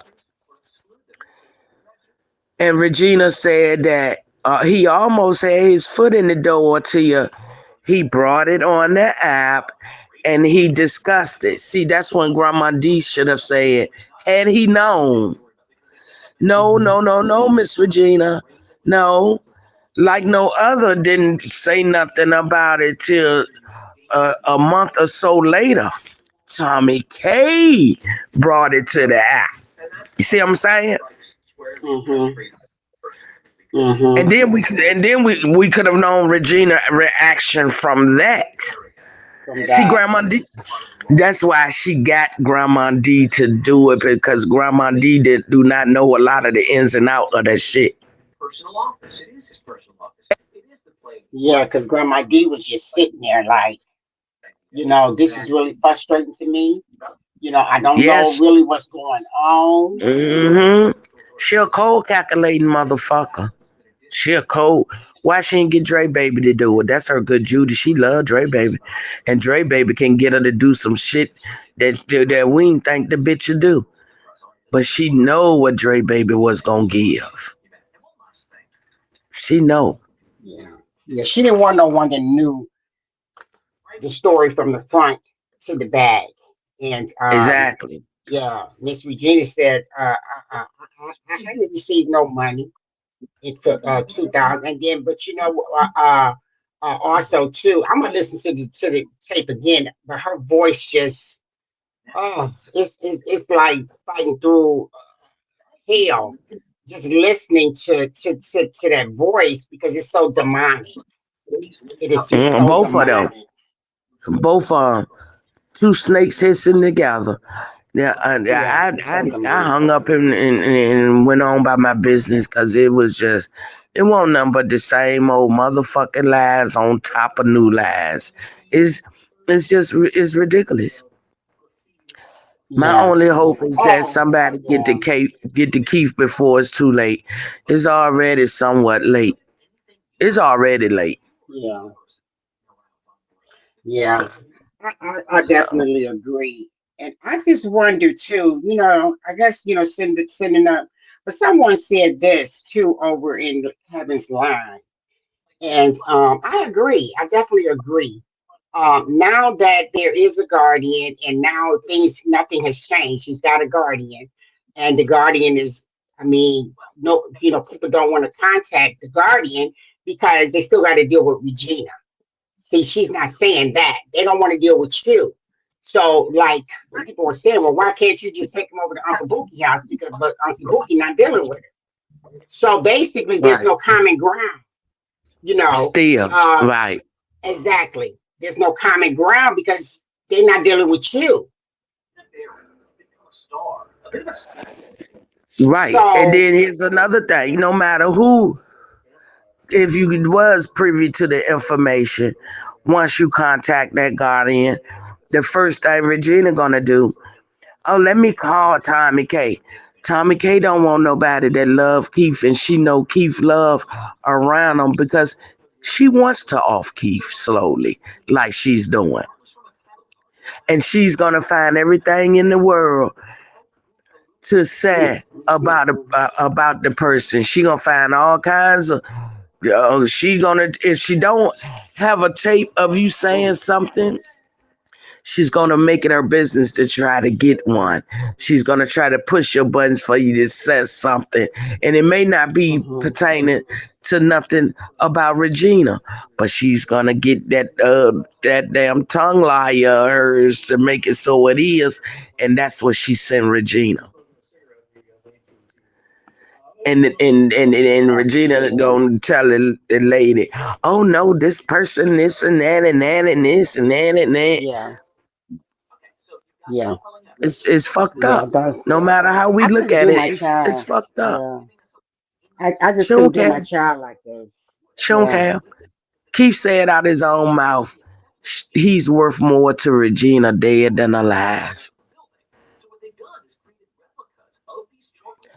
S2: and Regina said that he almost had his foot in the door to you. He brought it on the app and he discussed it. See, that's when Grandma D should have said, had he known, no,
S1: Mm-hmm.
S2: no, no, no, Miss Regina, no. Like no other didn't say nothing about it till a month or so later. Tommy K brought it to the app. You see what I'm saying?
S1: Mm-hmm. Mm-hmm.
S2: And then we could have known Regina reaction from that.
S1: From
S2: See,
S1: that.
S2: Grandma D, that's why she got Grandma D to do it because Grandma D do not know a lot of the ins and outs of that shit.
S1: Yeah, because Grandma D was just sitting there like, this is really frustrating to me. I don't know
S2: Yes.
S1: really what's going on.
S2: Mm-hmm. She a cold calculating motherfucker. She a cold. Why she didn't get Dre Baby to do it? That's her good Judy. She love Dre Baby, and Dre Baby can get her to do some shit that we didn't think the bitch would do. But she know what Dre Baby was gonna give. She know
S1: Yeah. Yeah. She didn't want no one that knew the story from the front to the back. And
S2: exactly.
S1: yeah, Miss Regina said, I hadn't received no money into 2000. And then, but also too, I'm gonna listen to the tape again. But her voice just, oh, it's like fighting through hell. Just listening to that voice because it's so demonic. It is just so
S2: Both of them.
S1: demonic.
S2: Both of them. Two snakes hissing together. Yeah,
S1: Yeah, it's so
S2: I
S1: demonic.
S2: hung up and went on by my business because it was just, it wasn't nothing but the same old motherfucking lies on top of new lies. It's, it's ridiculous. My
S1: Yeah.
S2: only hope is that
S1: Oh,
S2: somebody
S1: yeah,
S2: get the Keith before it's too late. It's already somewhat late. It's already late.
S1: yeah, yeah. I definitely agree. And I just wonder too, I guess, sending up, but someone said this too over in the Heaven's Line. And I agree. I definitely agree. Now that there is a guardian and now nothing has changed. He's got a guardian. And the guardian is, I mean, no, people don't want to contact the guardian because they still got to deal with Regina. See, she's not saying that. They don't want to deal with you. So, like, people are saying, well, why can't you just take him over to Uncle Bookie house? Because, but Uncle Bookie not dealing with it. So basically, there's
S2: Right.
S1: no common ground. You know,
S2: Still.
S1: uh,
S2: Right.
S1: exactly. There's no common ground because they're not dealing with you.
S2: Right. And
S1: So,
S2: then here's another thing. No matter who, if you was privy to the information, once you contact that guardian, the first thing Regina gonna do, oh, let me call Tommy K. Tommy K don't want nobody that love Keith, and she know Keith love around him because she wants to off Keith slowly, like she's doing. And she's gonna find everything in the world to
S1: mm,
S2: say
S1: mm,
S2: about the person. She gonna find all kinds of. She gonna, if she don't have a tape of you saying something, she's gonna make it her business to try to get one. She's gonna try to push your buttons for you to say something, and it may not be
S1: mhm.
S2: pertaining to nothing about Regina, but she's gonna get that damn tongue lie of hers to make it so it is, and that's what she sent Regina. And
S1: Yeah,
S2: Regina gonna tell the lady, oh no, this person, this and that and that and this and that and that.
S1: yeah, yeah,
S2: It's fucked
S1: yeah.
S2: up. No matter how we
S1: I
S2: look
S1: couldn't
S2: at
S1: do
S2: it,
S1: my
S2: it's
S1: child.
S2: fucked up.
S1: Yeah, I
S2: She
S1: just couldn't
S2: don't
S1: do
S2: care.
S1: my child like this.
S2: She don't
S1: Yeah.
S2: care. Keith said out his own mouth, he's worth more to Regina dead than alive.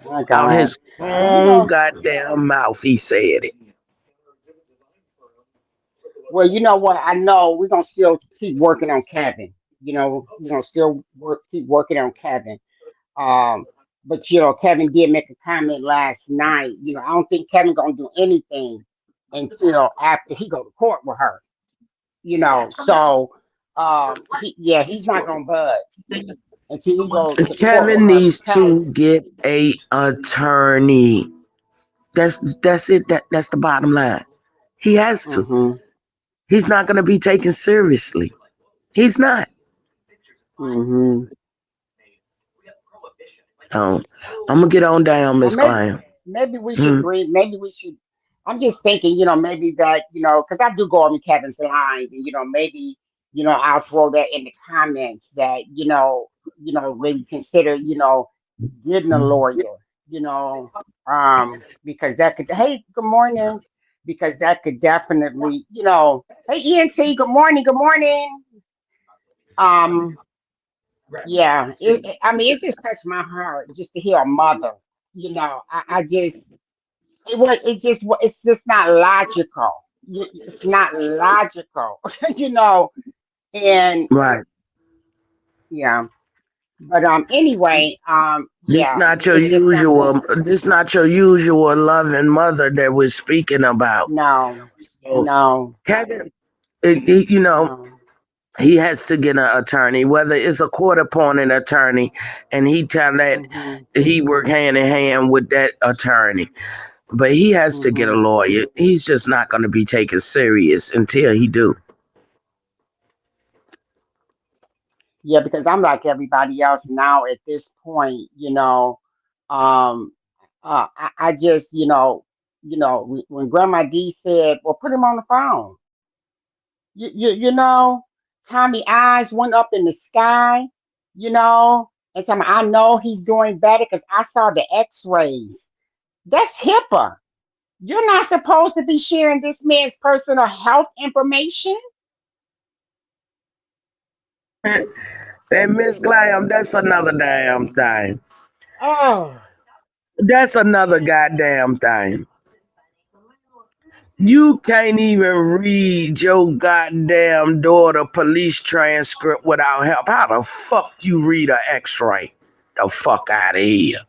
S1: My
S2: Out
S1: God.
S2: his
S1: Well,
S2: own goddamn mouth, he said it.
S1: well, you know what? I know we're gonna still keep working on Kevin. We're gonna still keep working on Kevin. Um, but Kevin did make a comment last night. I don't think Kevin gonna do anything until after he go to court with her. So he's not gonna budge until he go to court with
S2: Kevin
S1: her
S2: needs to
S1: because
S2: get a attorney. That's it. That's the bottom line. He has to.
S1: hmm
S2: He's not gonna be taken seriously. He's not.
S1: hmm
S2: Um, I'm gonna get on down,
S1: or
S2: Miss
S1: maybe
S2: Graham.
S1: maybe we should
S2: Mm.
S1: bring maybe we should I'm just thinking, maybe that, because I do go on Kevin's line and maybe, I'll throw that in the comments that, maybe consider, getting a lawyer, you know, because that could, hey, good morning, because that could definitely, hey, ENT, good morning. Um, yeah, I mean, it just touched my heart just to hear a mother, I just, it's just not logical. It's not logical, you know. And
S2: Right.
S1: yeah, but anyway,
S2: This
S1: yeah,
S2: not your
S1: it's just something.
S2: usual. This not your usual loving mother that we're speaking about.
S1: No,
S2: So
S1: no,
S2: Kevin,
S1: no.
S2: he has to get an attorney, whether it's a court appointed attorney, and he tell that
S1: Hmm.
S2: he work hand in hand with that attorney. But he has to get a
S1: Hmm.
S2: lawyer. He's just not going to be taken serious until he do.
S1: Yeah, because I'm like everybody else now at this point, you know. Um, I just, when Grandma D said, "Well, put him on the phone," you know, Tommy eyes went up in the sky, you know, and tell me, I know he's doing better because I saw the X-rays. That's HIPAA. You're not supposed to be sharing this man's personal health information.
S2: And Miss Glam, that's another damn thing.
S1: Oh,
S2: That's another goddamn thing. You can't even read your goddamn daughter police transcript without help. How the fuck you read an X-ray? The fuck out of here.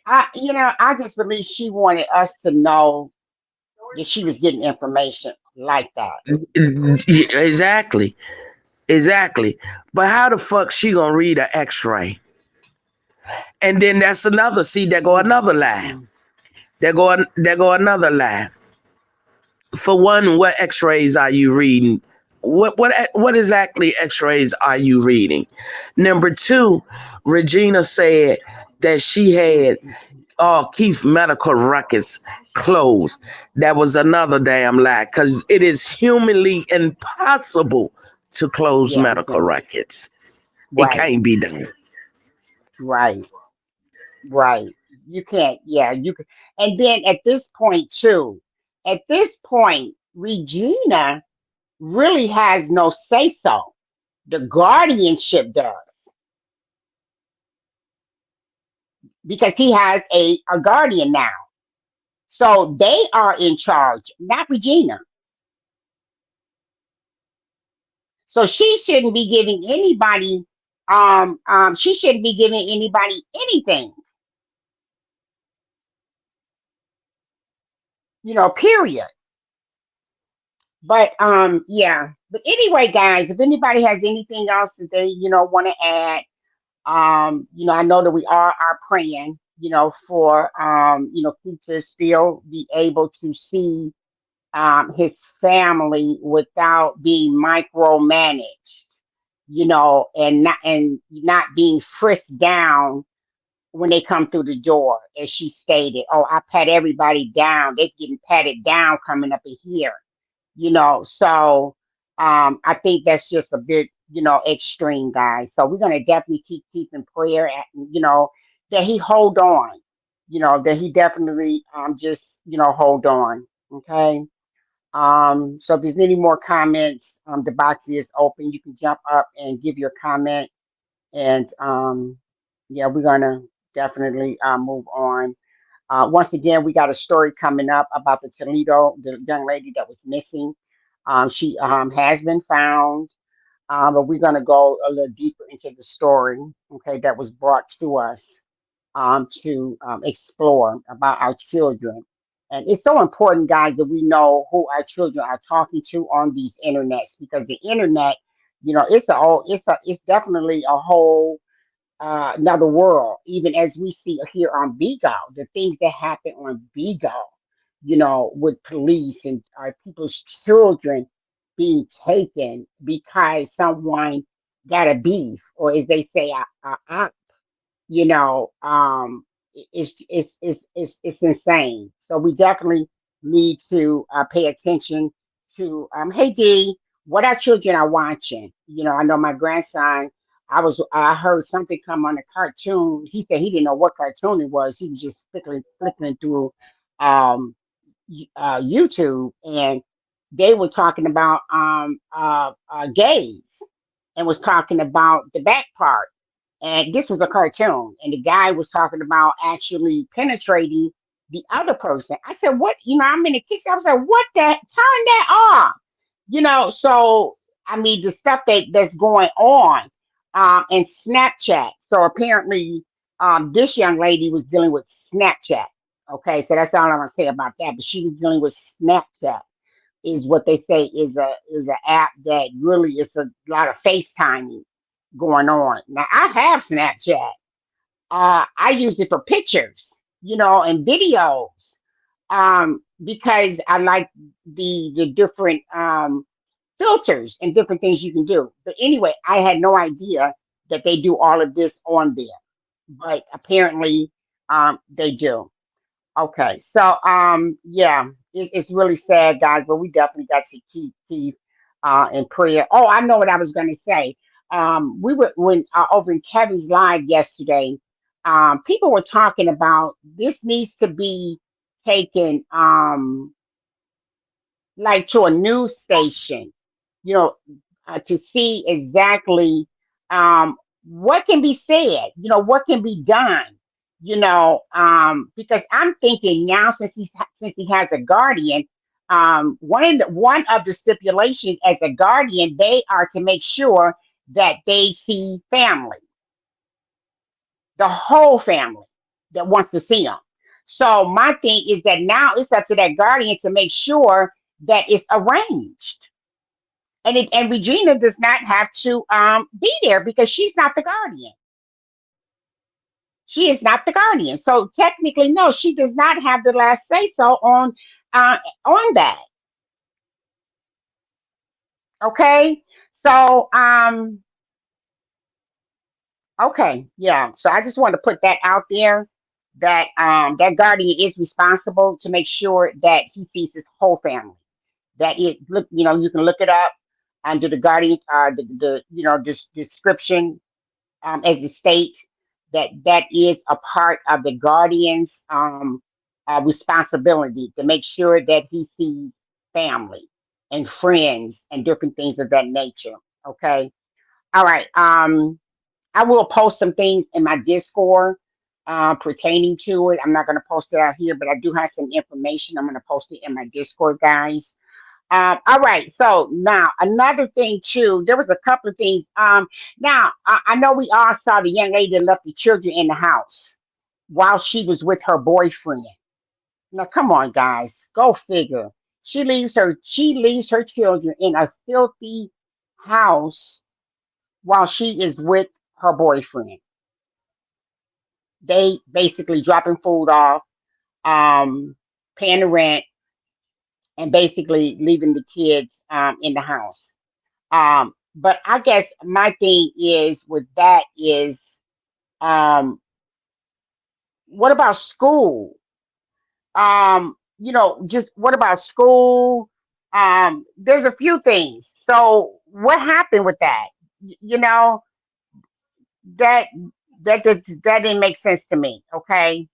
S1: I just believe she wanted us to know that she was getting information like that.
S2: Exactly. Exactly. But how the fuck she gonna read an X-ray? And then that's another. See, there go
S1: Mm,
S2: another lie.
S1: mm,
S2: There go another lie. For one, what X-rays are you reading? What exactly X-rays are you reading? Number two, Regina said that she
S1: mm,
S2: had
S1: mm, mm.
S2: Keith's medical records closed. That was another damn lie because it is humanly impossible to close
S1: Yeah, you
S2: medical
S1: can.
S2: records. It
S1: Right,
S2: can't be done.
S1: right, right. You can't. Yeah, you can. And then at this point too, at this point, Regina really has no say so. The guardianship does because he has a guardian now. So they are in charge, not Regina. So she shouldn't be giving anybody, she shouldn't be giving anybody anything, period. But yeah. But anyway, guys, if anybody has anything else that they, want to add, I know that we are praying, for Pete to still be able to see his family without being micromanaged, and not being frisked down when they come through the door, as she stated. Oh, I pat everybody down. They're getting patted down coming up in here, So I think that's just a bit, extreme, guys. So we're gonna definitely keeping prayer at, that he hold on, that he definitely just hold on. Okay. So if there's any more comments, the box is open. You can jump up and give your comment. And yeah, we're gonna definitely move on. Once again, we got a story coming up about the young lady that was missing. She has been found, but we're gonna go a little deeper into the story, okay, that was brought to us to explore about our children. And it's so important, guys, that we know who our children are talking to on these internets, because the internet, it's definitely a whole another world. Even as we see here on Bigo, the things that happen on Bigo, with police and people's children being taken because someone got a beef, or as they say, a you know, it's insane. So we definitely need to pay attention to. Hey D, what our children are watching. I know my grandson. I heard something come on a cartoon. He said he didn't know what cartoon it was. He was just flickering through um, YouTube, and they were talking about gays, and was talking about the back part, And this was a cartoon, and the guy was talking about actually penetrating the other person. I said, "What?" I'm in the kitchen. I was like, "What? That? Turn that off." So I mean, the stuff that's going on, and Snapchat. So apparently, this young lady was dealing with Snapchat. Okay, so that's all I'm gonna say about that. But she was dealing with Snapchat, is what they say is a app that really is a lot of FaceTiming going on. Now I have Snapchat. I use it for pictures, and videos, because I like the different filters and different things you can do. But anyway, I had no idea that they do all of this on there, but apparently they do. Okay, so yeah, it's really sad, guys, but we definitely got to keep in prayer. Oh, I know what I was going to say. We were when over in Kevin's live yesterday. People were talking about this needs to be taken. Like to a news station, you know, to see exactly what can be said, what can be done, because I'm thinking now since he has a guardian, one of the stipulations as a guardian, they are to make sure that they see family, the whole family that wants to see them. So my thing is that now it's up to that guardian to make sure that it's arranged. And Regina does not have to be there because she's not the guardian. She is not the guardian. So technically, no, she does not have the last say so on that. Okay. So okay, yeah. So I just want to put that out there that that guardian is responsible to make sure that he sees his whole family. That it look, you can look it up under the guardian, the this description, as it states that that is a part of the guardian's responsibility to make sure that he sees family and friends and different things of that nature. Okay. All right. I will post some things in my Discord pertaining to it. I'm not going to post it out here, but I do have some information. I'm going to post it in my Discord, guys. All right. So now another thing too. There was a couple of things. Now I know we all saw the young lady that left the children in the house while she was with her boyfriend. Now come on, guys, go figure. She leaves her children in a filthy house while she is with her boyfriend. They basically dropping food off, paying the rent, and basically leaving the kids in the house. But I guess my thing is with that is, what about school? Just what about school? There's a few things. So what happened with that? You know, that that didn't make sense to me. Okay.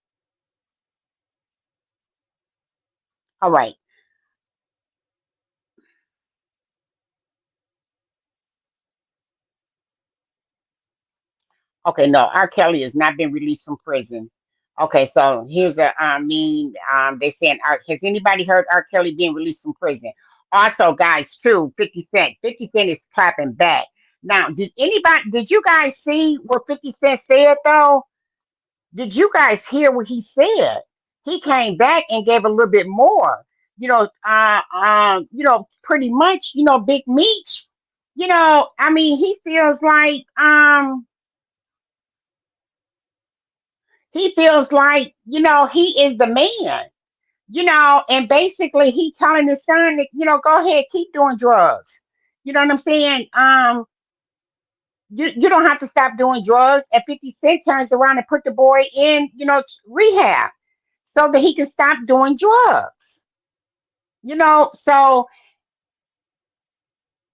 S1: All right. Okay, no, R. Kelly has not been released from prison. Okay, so here's they saying, has anybody heard R. Kelly being released from prison? Also, guys, too, 50 Cent. 50 Cent is clapping back. Now, did you guys see what 50 Cent said, though? Did you guys hear what he said? He came back and gave a little bit more. Pretty much, Big Meech, I mean, he feels like, he is the man, and basically he telling his son that, go ahead, keep doing drugs. You know what I'm saying? You don't have to stop doing drugs. And 50 Cent turns around and put the boy in, rehab so that he can stop doing drugs. So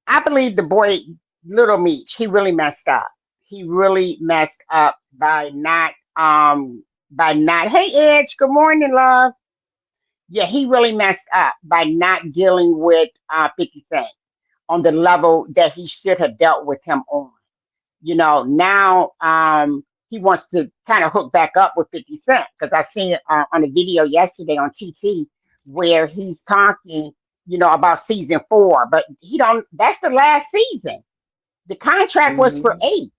S1: I believe the boy, Little Meech, he really messed up. He really messed up by not, hey Edge, good morning, love. Yeah, he really messed up by not dealing with 50 Cent on the level that he should have dealt with him on. Now he wants to kind of hook back up with 50 Cent because I seen it on a video yesterday on TT where he's talking, about season 4, but he don't. That's the last season. The contract was for
S3: Hmm.
S1: 8,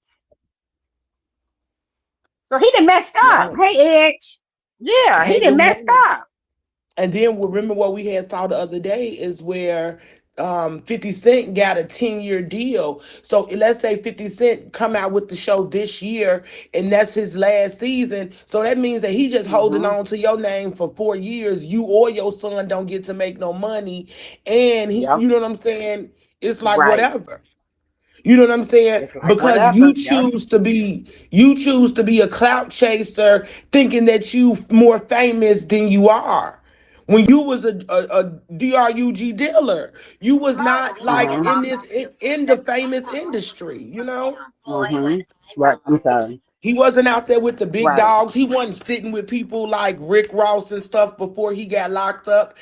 S1: so he done messed up.
S3: Right.
S1: Hey, Edge, yeah, he
S3: Hey,
S1: done
S3: good
S1: messed
S3: morning.
S1: up.
S3: And then remember what we had saw the other day is where 50 Cent got a 10-year deal. So let's say 50 Cent come out with the show this year and that's his last season. So that means that he just holding
S1: Hmm.
S3: on to your name for 4 years. You or your son don't get to make no money. And he,
S1: Yep.
S3: you know what I'm saying? It's like
S1: Right.
S3: whatever. You know what I'm saying?
S1: It's like
S3: Because
S1: whatever. Yep.
S3: you choose to be a clout chaser, thinking that you more famous than you are. When you was a drug dealer, you was not like
S1: Hmm.
S3: in the famous industry. You know,
S1: Hmm. Right. I'm sorry.
S3: he wasn't out there with the big
S1: Right.
S3: dogs. He wasn't sitting with people like Rick Ross and stuff before he got locked up.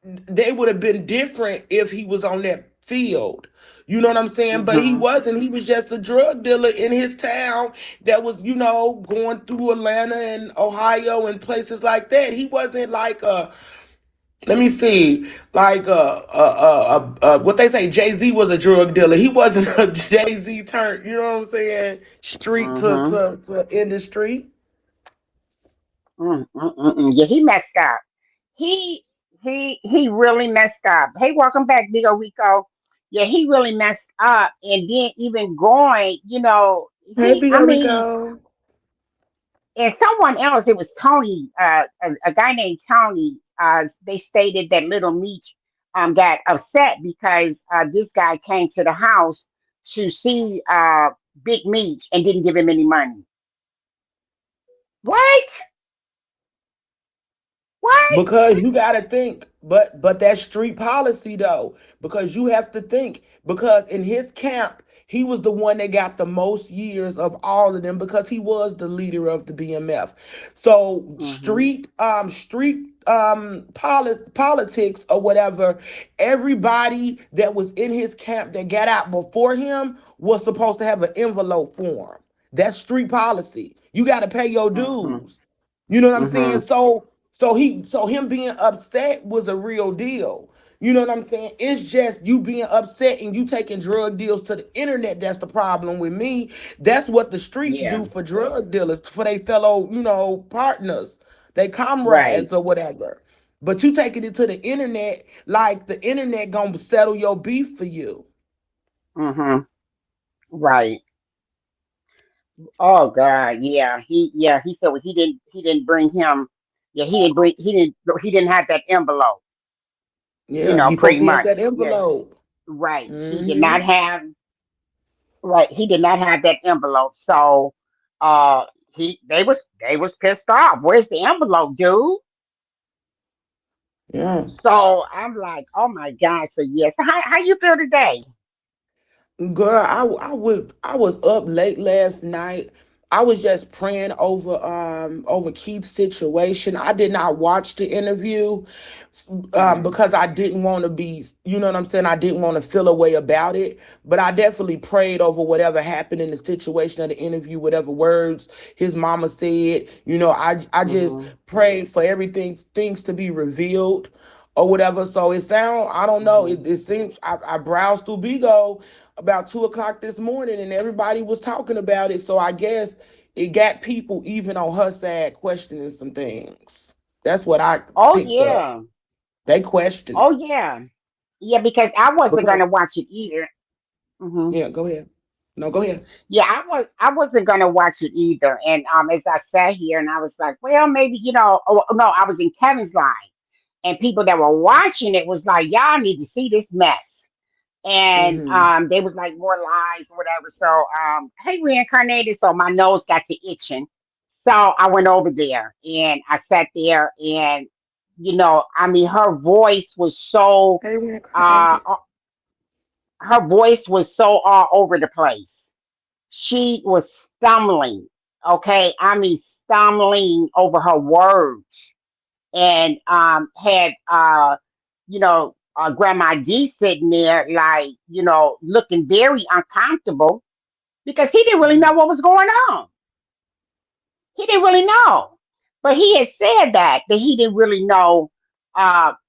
S3: They would have been different if he was on that field. You know what I'm saying? But he
S1: Hmm.
S3: wasn't. He was just a drug dealer in his town that was, going through Atlanta and Ohio and places like that. He wasn't like let me see, like what they say. Jay Z was a drug dealer. He wasn't a Jay Z turn. You know what I'm saying? Street
S1: Hmm.
S3: to industry.
S1: Yeah, he messed up. He he really messed up. Hey, welcome back, Digo Rico. Yeah, he really messed up, and then even going,
S3: Hey,
S1: he.
S3: Big
S1: I mean,
S3: Rico.
S1: and someone else. It was Tony, a guy named Tony. They stated that Little Meech got upset because this guy came to the house to see Big Meech and didn't give him any money. What? What?
S3: Because you got to think, but that's street policy though. Because you have to think, because in his camp, he was the one that got the most years of all of them because he was the leader of the BMF. So
S1: Mm-hmm.
S3: politics or whatever, everybody that was in his camp that got out before him was supposed to have an envelope for him. That's street policy. You got to pay your
S1: Mm-hmm.
S3: dues. You know what I'm saying?
S1: Mm-hmm.
S3: So him being upset was a real deal. You know what I'm saying? It's just you being upset and you taking drug deals to the internet. That's the problem with me. That's what the streets
S1: Yeah.
S3: do for drug dealers, for their fellow, partners, they
S1: Right.
S3: comrades or whatever. But you taking it to the internet, like the internet gonna settle your beef for you.
S1: Mm-hmm. Right. Oh God. Yeah. He said he didn't bring him. Yeah, he didn't have that envelope.
S3: Yeah, he supposed
S1: Pretty
S3: to have
S1: much.
S3: that
S1: Yeah.
S3: envelope.
S1: Right. He did
S3: Hmm.
S1: not have. Right. He did not have that envelope. So, they was pissed off. Where's the envelope, dude?
S3: Yeah.
S1: So I'm like, oh my God. So yes. How you feel today?
S3: Girl, I was up late last night. I was just praying over Keith's situation. I did not watch the interview
S1: Yeah.
S3: because I didn't want to be, you know what I'm saying? I didn't want to feel a way about it. But I definitely prayed over whatever happened in the situation of the interview, whatever words his mama said. I just
S1: Mm-hmm.
S3: prayed for everything things to be revealed or whatever. So it sound, I don't know.
S1: Mm-hmm.
S3: It seems I browsed through Bigo about 2 o'clock this morning and everybody was talking about it. So I guess it got people even on her side questioning some things. That's what I
S1: Oh
S3: picked up.
S1: yeah.
S3: They question
S1: Oh
S3: it.
S1: yeah. Yeah, because I wasn't
S3: Because
S1: gonna watch it either. Hmm.
S3: yeah, go ahead. No, go ahead.
S1: Yeah, I wasn't gonna watch it either. And as I sat here and I was like, well, maybe oh, no, I was in Kevin's line, and people that were watching it was like, y'all need to see this mess. And
S3: Mm-hmm.
S1: they was like more lies or whatever. So hey, reincarnated. So my nose got to itching. So I went over there and I sat there and I mean,
S3: Hey,
S1: uh,
S3: reincarnated.
S1: her voice was so all over the place. She was stumbling. Okay, I mean stumbling over her words, and had Grandma D sitting there like looking very uncomfortable. because he didn't really know what was going on. He didn't really know, but he had said that he didn't really know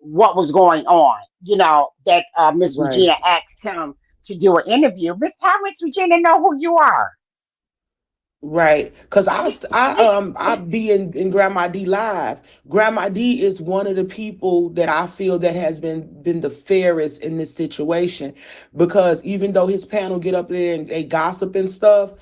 S1: what was going on. That Miss
S3: Right.
S1: Regina asked him to do an interview. How Miss Regina know who you are?
S3: Right, cause
S1: He, he,
S3: I be in Grandma D live. Grandma D is one of the people that I feel that has been the fairest in this situation, because even though his panel get up there and they gossip and stuff,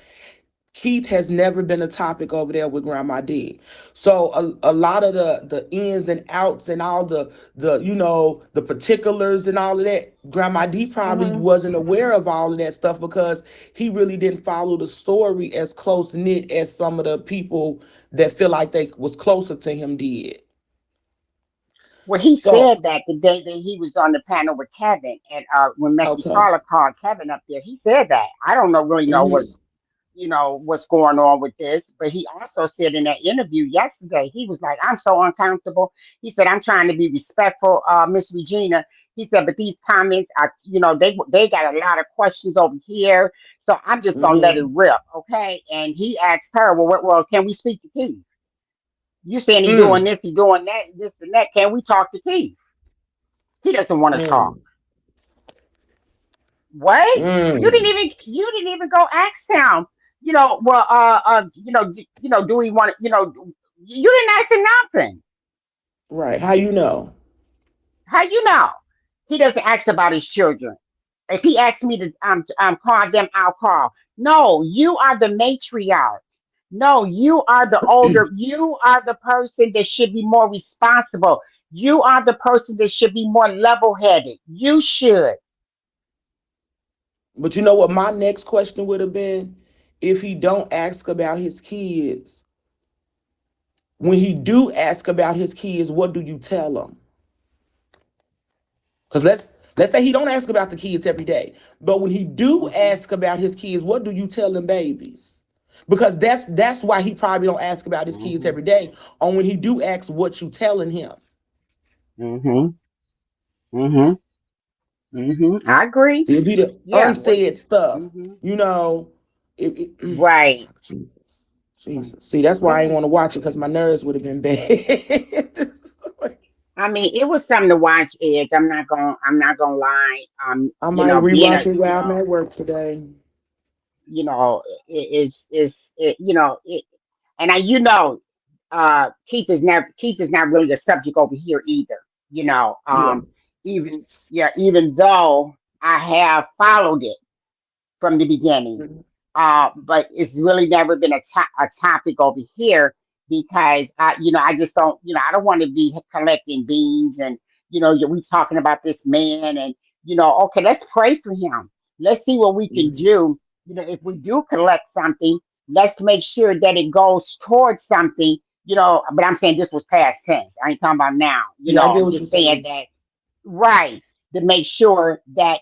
S3: Keith has never been a topic over there with Grandma D. So a lot of the ins and outs and all the the particulars and all of that, Grandma D probably
S1: Mhm.
S3: wasn't aware of all of that stuff because he really didn't follow the story as close knit as some of the people that feel like they was closer to him did.
S1: Well, he
S3: So
S1: said that the day that he was on the panel with Kevin, and when Messi
S3: okay.
S1: Carla called Kevin up there, he said that. I don't know really know
S3: Hmm.
S1: what's going on with this, but he also said in that interview yesterday, he was like, I'm so uncomfortable. He said, I'm trying to be respectful, Miss Regina. He said, but these comments are, they got a lot of questions over here, so I'm just gonna let it
S3: Hmm.
S1: rip, okay? And he asked her, well, can we speak to Keith? You saying he doing
S3: Mm.
S1: this, he doing that, this and that. Can we talk to Keith? He doesn't want to talk.
S3: Mm.
S1: What?
S3: Mm.
S1: You didn't even go ask him. Do we want to? You didn't ask him nothing.
S3: Right. How you know?
S1: How you know? He doesn't ask about his children. If he asks me to call them, I'll call. No, you are the matriarch. No, you are the older. You are the person that should be more responsible. You are the person that should be more level-headed. You should.
S3: But you know what my next question would have been? If he don't ask about his kids, when he do ask about his kids, what do you tell him? Because let's say he don't ask about the kids every day, but when he do
S1: Hmm.
S3: ask about his kids, what do you tell them babies? Because that's why he probably don't ask about his kids
S1: Hmm.
S3: every day. On when he do ask, what you telling him?
S1: Hmm. Hmm. I agree.
S3: See, it'd be the
S1: Yeah. What?
S3: unsaid stuff,
S1: Hmm.
S3: you know.
S1: Right.
S3: Jesus, Jesus. See, that's why I
S1: This
S3: ain't
S1: is.
S3: want to watch it because my nerves would have been bad.
S1: I mean, it was something to watch. Edge. I'm not gonna lie.
S3: I might
S1: Being a,
S3: rewatch it while I'm at work today.
S1: it, and Keith is not really a subject over here either. You know,
S3: Yeah.
S1: even though I have followed it from the beginning.
S3: Mhm.
S1: But it's really never been a topic over here because I just don't, I don't want to be collecting beans and, we talking about this man and, okay, let's pray for him. Let's see what we can
S3: Mhm.
S1: do. If we do collect something, let's make sure that it goes towards something, but I'm saying this was past tense. I ain't talking about now,
S3: Yeah, I get
S1: I'm
S3: what you're
S1: just saying
S3: saying.
S1: that, right, to make sure that,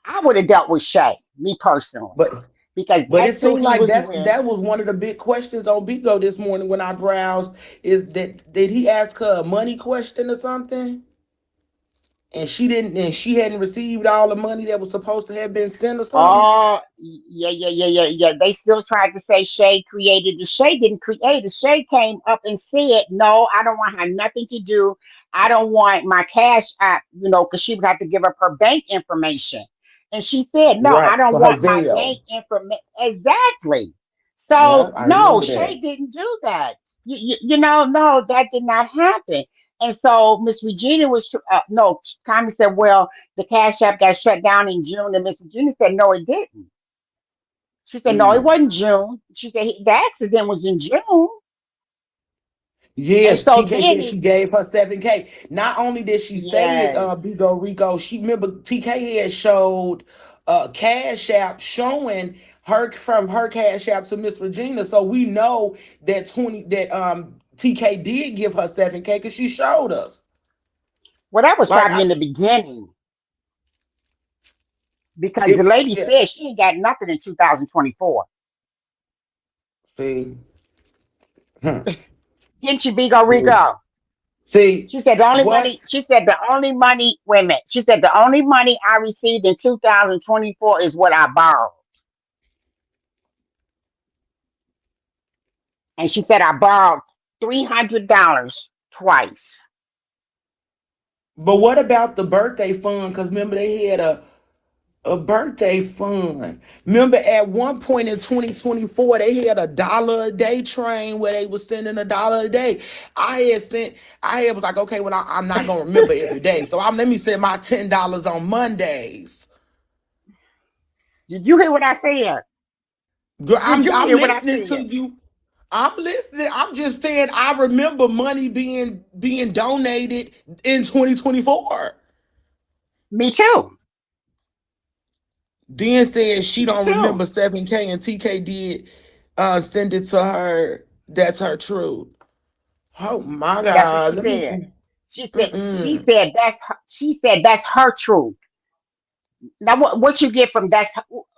S1: I would have dealt with Shay, me personally,
S3: But
S1: because
S3: but it
S1: that's who
S3: seemed
S1: he
S3: like
S1: was with.
S3: that was one of the big questions on Bigo this morning when I browsed. Is that did he ask her a money question or something? And she didn't, and she hadn't received all the money that was supposed to have been sent or something.
S1: Oh, yeah, yeah, yeah, yeah, yeah. They still tried to say Shay created it. Shay didn't create it. Shay came up and said, no, I don't want to have nothing to do. I don't want my cash app, because she would have to give up her bank information. And she said, no, I
S3: Right.
S1: don't
S3: For
S1: want my bank
S3: Hazel.
S1: information. Exactly.
S3: Yeah,
S1: So,
S3: I
S1: no,
S3: remember
S1: Shay
S3: that.
S1: didn't do that. No, that did not happen. And so Miss Regina no, Tommy said, well, the Cash App got shut down in June, and Miss Virginia said, no, it didn't. She said, no, it
S3: Mm.
S1: wasn't June. She said, the accident was in June. And
S3: Yes,
S1: so
S3: TK
S1: then,
S3: said she gave her 7K. Not only did she say it,
S1: yes.
S3: Bigo Rico, she remember TK had showed Cash App showing her from her Cash App to Miss Regina. So we know that 20 that TK did give her 7K because she showed us.
S1: Well, that was
S3: Like
S1: probably
S3: I
S1: in the beginning because the
S3: it
S1: lady
S3: yeah.
S1: said she ain't got nothing in 2024.
S3: See. Hmm.
S1: Didn't she, Vigo Rico?
S3: See
S1: She said the only
S3: what?
S1: money. She said the only money. Wait a minute. She said the only money I received in 2024 is what I borrowed, and she said I borrowed $300 twice.
S3: But what about the birthday fund? Because remember they had a birthday fund. Remember at one point in 2024, they had a dollar a day train where they was sending a dollar a day. I had sent, I had was like, okay, well, I'm not gonna remember every day. So let me send my $10 on Mondays.
S1: Did you hear what I said?
S3: Girl,
S1: Did you
S3: I'm
S1: hear what I
S3: listening to
S1: said?
S3: you. I'm listening. I'm just saying I remember money being donated in 2024.
S1: Me too.
S3: Then said she
S1: Me
S3: don't
S1: too.
S3: remember 7K and TK did send it to her. That's her truth. Oh my
S1: That's what she
S3: God. Let me
S1: said. She said. She
S3: mm-mm.
S1: said that's. She said that's her truth. Now, what you get from that's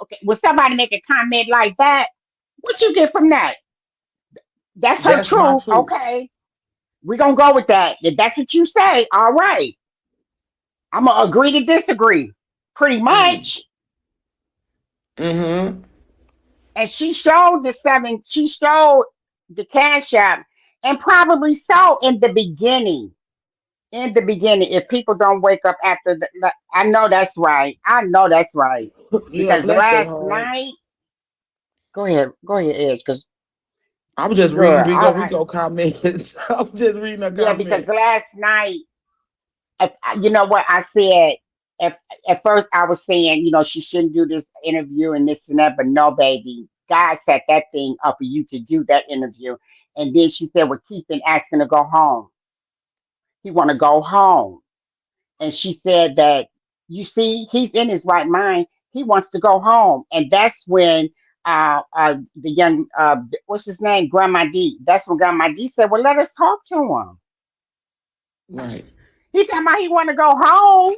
S1: okay? When somebody make a comment like that, what you get from that? That's her
S3: That's my
S1: truth.
S3: truth.
S1: Okay, we gonna go with that. If that's what you say, all right. I'm gonna agree to disagree, pretty
S3: Mm.
S1: much.
S3: Mm-hmm.
S1: And she showed the seven. She showed the cash app, and probably so in the beginning. In the beginning, if people don't wake up after I know that's right. I know that's right
S3: Yeah,
S1: because
S3: bless their
S1: last
S3: hearts.
S1: night. Go ahead, Edge. Because
S3: I was just reading
S1: girl,
S3: Rico Rico comments. I was just reading a
S1: yeah, because
S3: comment.
S1: last night, you know what I said. If at first I was saying, she shouldn't do this interview and this and that, but no, baby, God set that thing up for you to do that interview. And then she said, "Well, Keith been asking to go home. He want to go home." And she said that, you see, he's in his right mind. He wants to go home, and that's when the young what's his name, Grandma D. That's when Grandma D said, "Well, let us talk to him."
S3: Right.
S1: He's talking about he want to go home.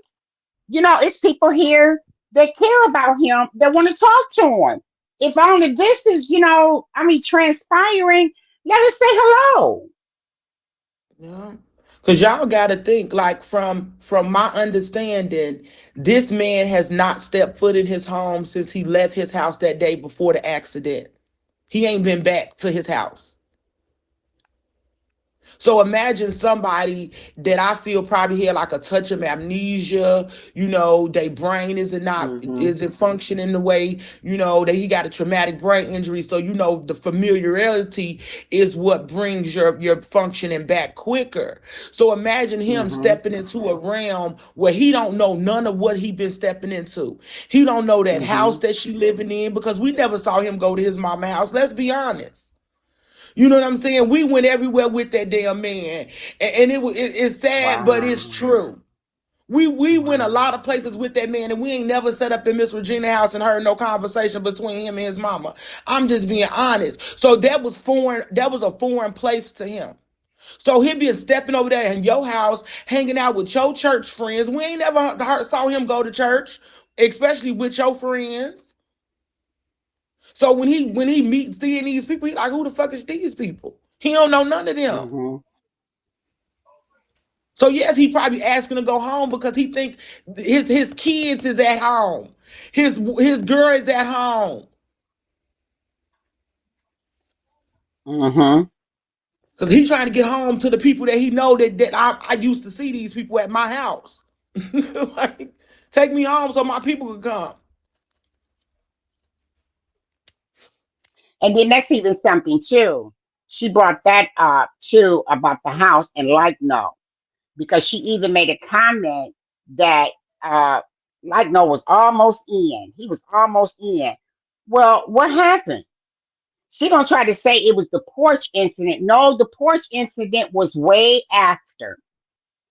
S1: It's people here that care about him that want to talk to him. If only this is, transpiring, let us say hello.
S3: Yeah. Cause y'all gotta think, like from my understanding, this man has not stepped foot in his home since he left his house that day before the accident. He ain't been back to his house. So imagine somebody that I feel probably had like a touch of amnesia, their brain
S1: Hmm.
S3: isn't functioning the way, that he got a traumatic brain injury. So the familiarity is what brings your functioning back quicker. So imagine him
S1: Hmm.
S3: stepping into a realm where he don't know none of what he been stepping into. He don't know that house
S1: Hmm.
S3: that she living in because we never saw him go to his mama house. Let's be honest. You know what I'm saying? We went everywhere with that damn man, and it's sad, but it's
S1: Wow.
S3: true. We went a
S1: Wow.
S3: lot of places with that man, and we ain't never set up in Miss Regina house and heard no conversation between him and his mama. I'm just being honest. So that was foreign. That was a foreign place to him. So he been stepping over there in your house, hanging out with your church friends. We ain't never saw him go to church, especially with your friends. So when he meets seeing these people, he like, who the fuck is these people? He don't know none of them.
S1: Hmm.
S3: So yes, he probably asking to go home because he think his kids is at home, his girl is at home
S1: Hmm.
S3: because he's trying to get home to the people that he know that I used to see these people at my house. Like, take me home so my people can come.
S1: And then that's even something too. She brought that up too about the house and like no, because she even made a comment that uh like no was almost in. He was almost in. Well, what happened? She gonna try to say it was the porch incident. No, the porch incident was way after.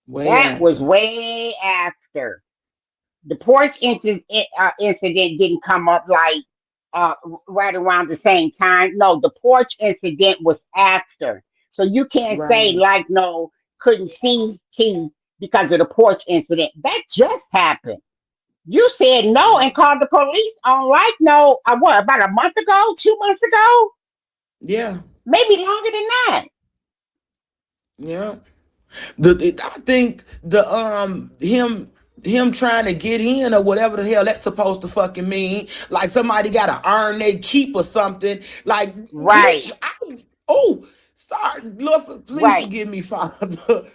S3: Way
S1: That was
S3: after.
S1: way after. The incident didn't come up like uh, right around the same time. No, the porch incident was after. So you can't say
S3: Right.
S1: like no couldn't see Keith because of the porch incident. That just happened. You said no and called the police on like no. What about a month ago? 2 months ago?
S3: Yeah.
S1: Maybe longer than that.
S3: Yeah. I think him trying to get in or whatever the hell that's supposed to fucking mean. Like somebody gotta earn their keep or something. Like,
S1: Right,
S3: bitch, oh, sorry, Lord, please
S1: right,
S3: forgive me, Father.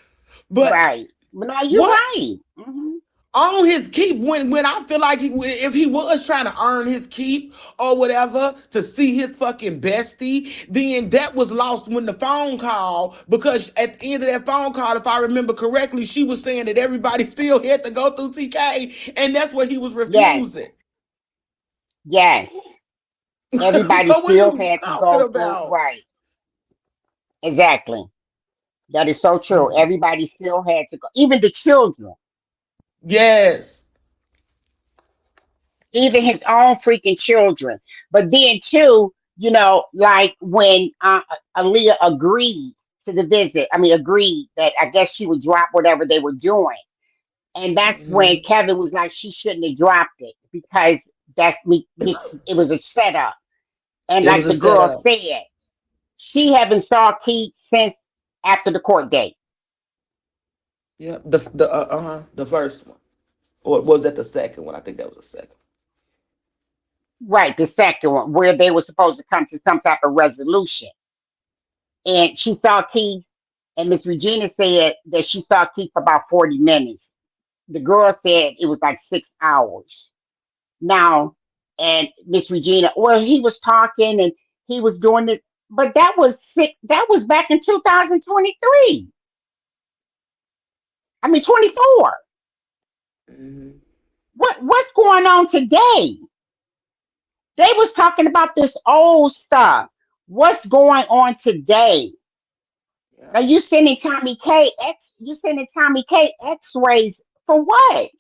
S3: But
S1: right. But no, you're
S3: what?
S1: right. Hmm.
S3: On his keep, when I feel like if he was trying to earn his keep or whatever to see his fucking bestie, then that was lost when the phone call, because at the end of that phone call, if I remember correctly, she was saying that everybody still had to go through TK, and that's what he was
S1: Yes,
S3: refusing.
S1: yes. Everybody
S3: So what are
S1: still
S3: you
S1: had to
S3: talking
S1: go through.
S3: about?
S1: Right, exactly. That is so true. Everybody still had to go. Even the children,
S3: Yes.
S1: even his own freaking children. But then too, like when Aaliyah agreed to the visit. I mean, agreed that I guess she would drop whatever they were doing. And that's when
S3: Mhm.
S1: Kevin was like, she shouldn't have dropped it because that's me. It was a setup. And
S3: It
S1: like
S3: was a
S1: the girl
S3: setup.
S1: said, she haven't saw Keith since after the court date.
S3: Yeah, the first one, or was that the second one? I think that was the second.
S1: Right, the second one, where they were supposed to come to some type of resolution. And she saw Keith, and Miss Regina said that she saw Keith for about 40 minutes. The girl said it was like 6 hours. Now, and Miss Regina, well, he was talking and he was doing it, but that was sick. That was back in 2023. I mean, 24.
S3: Mhm.
S1: What's going on today? They was talking about this old stuff. What's going on today?
S3: Yeah.
S1: Now you sending Tommy K X-rays for what?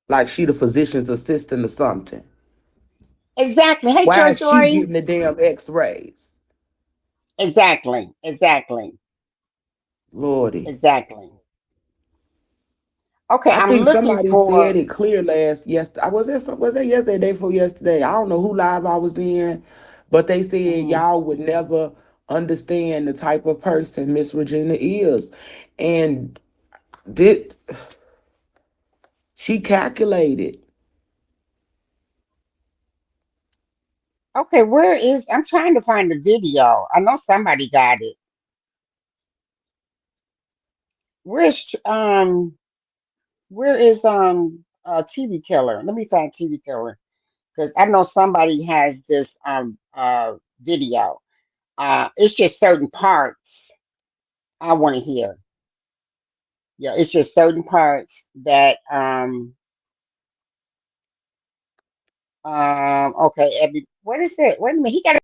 S3: Like she the physician's assistant or something.
S1: Exactly. Hey,
S3: Why is she
S1: Treasury.
S3: getting the damn X-rays?
S1: Exactly. Exactly.
S3: Lordy.
S1: Exactly. Okay,
S3: I
S1: I'm
S3: think
S1: looking
S3: somebody
S1: for.
S3: said it clear last yesterday. Was that yesterday, day before yesterday? I don't know who live I was in, but they said
S1: Mhm.
S3: y'all would never understand the type of person Miss Regina is. And did she calculated.
S1: Okay, where is? I'm trying to find the video. I know somebody got it. Where's where is TV killer? Let me find TV killer because I know somebody has this video. It's just certain parts I want to hear. Yeah, it's just certain parts that okay, what is it? Wait a minute, he got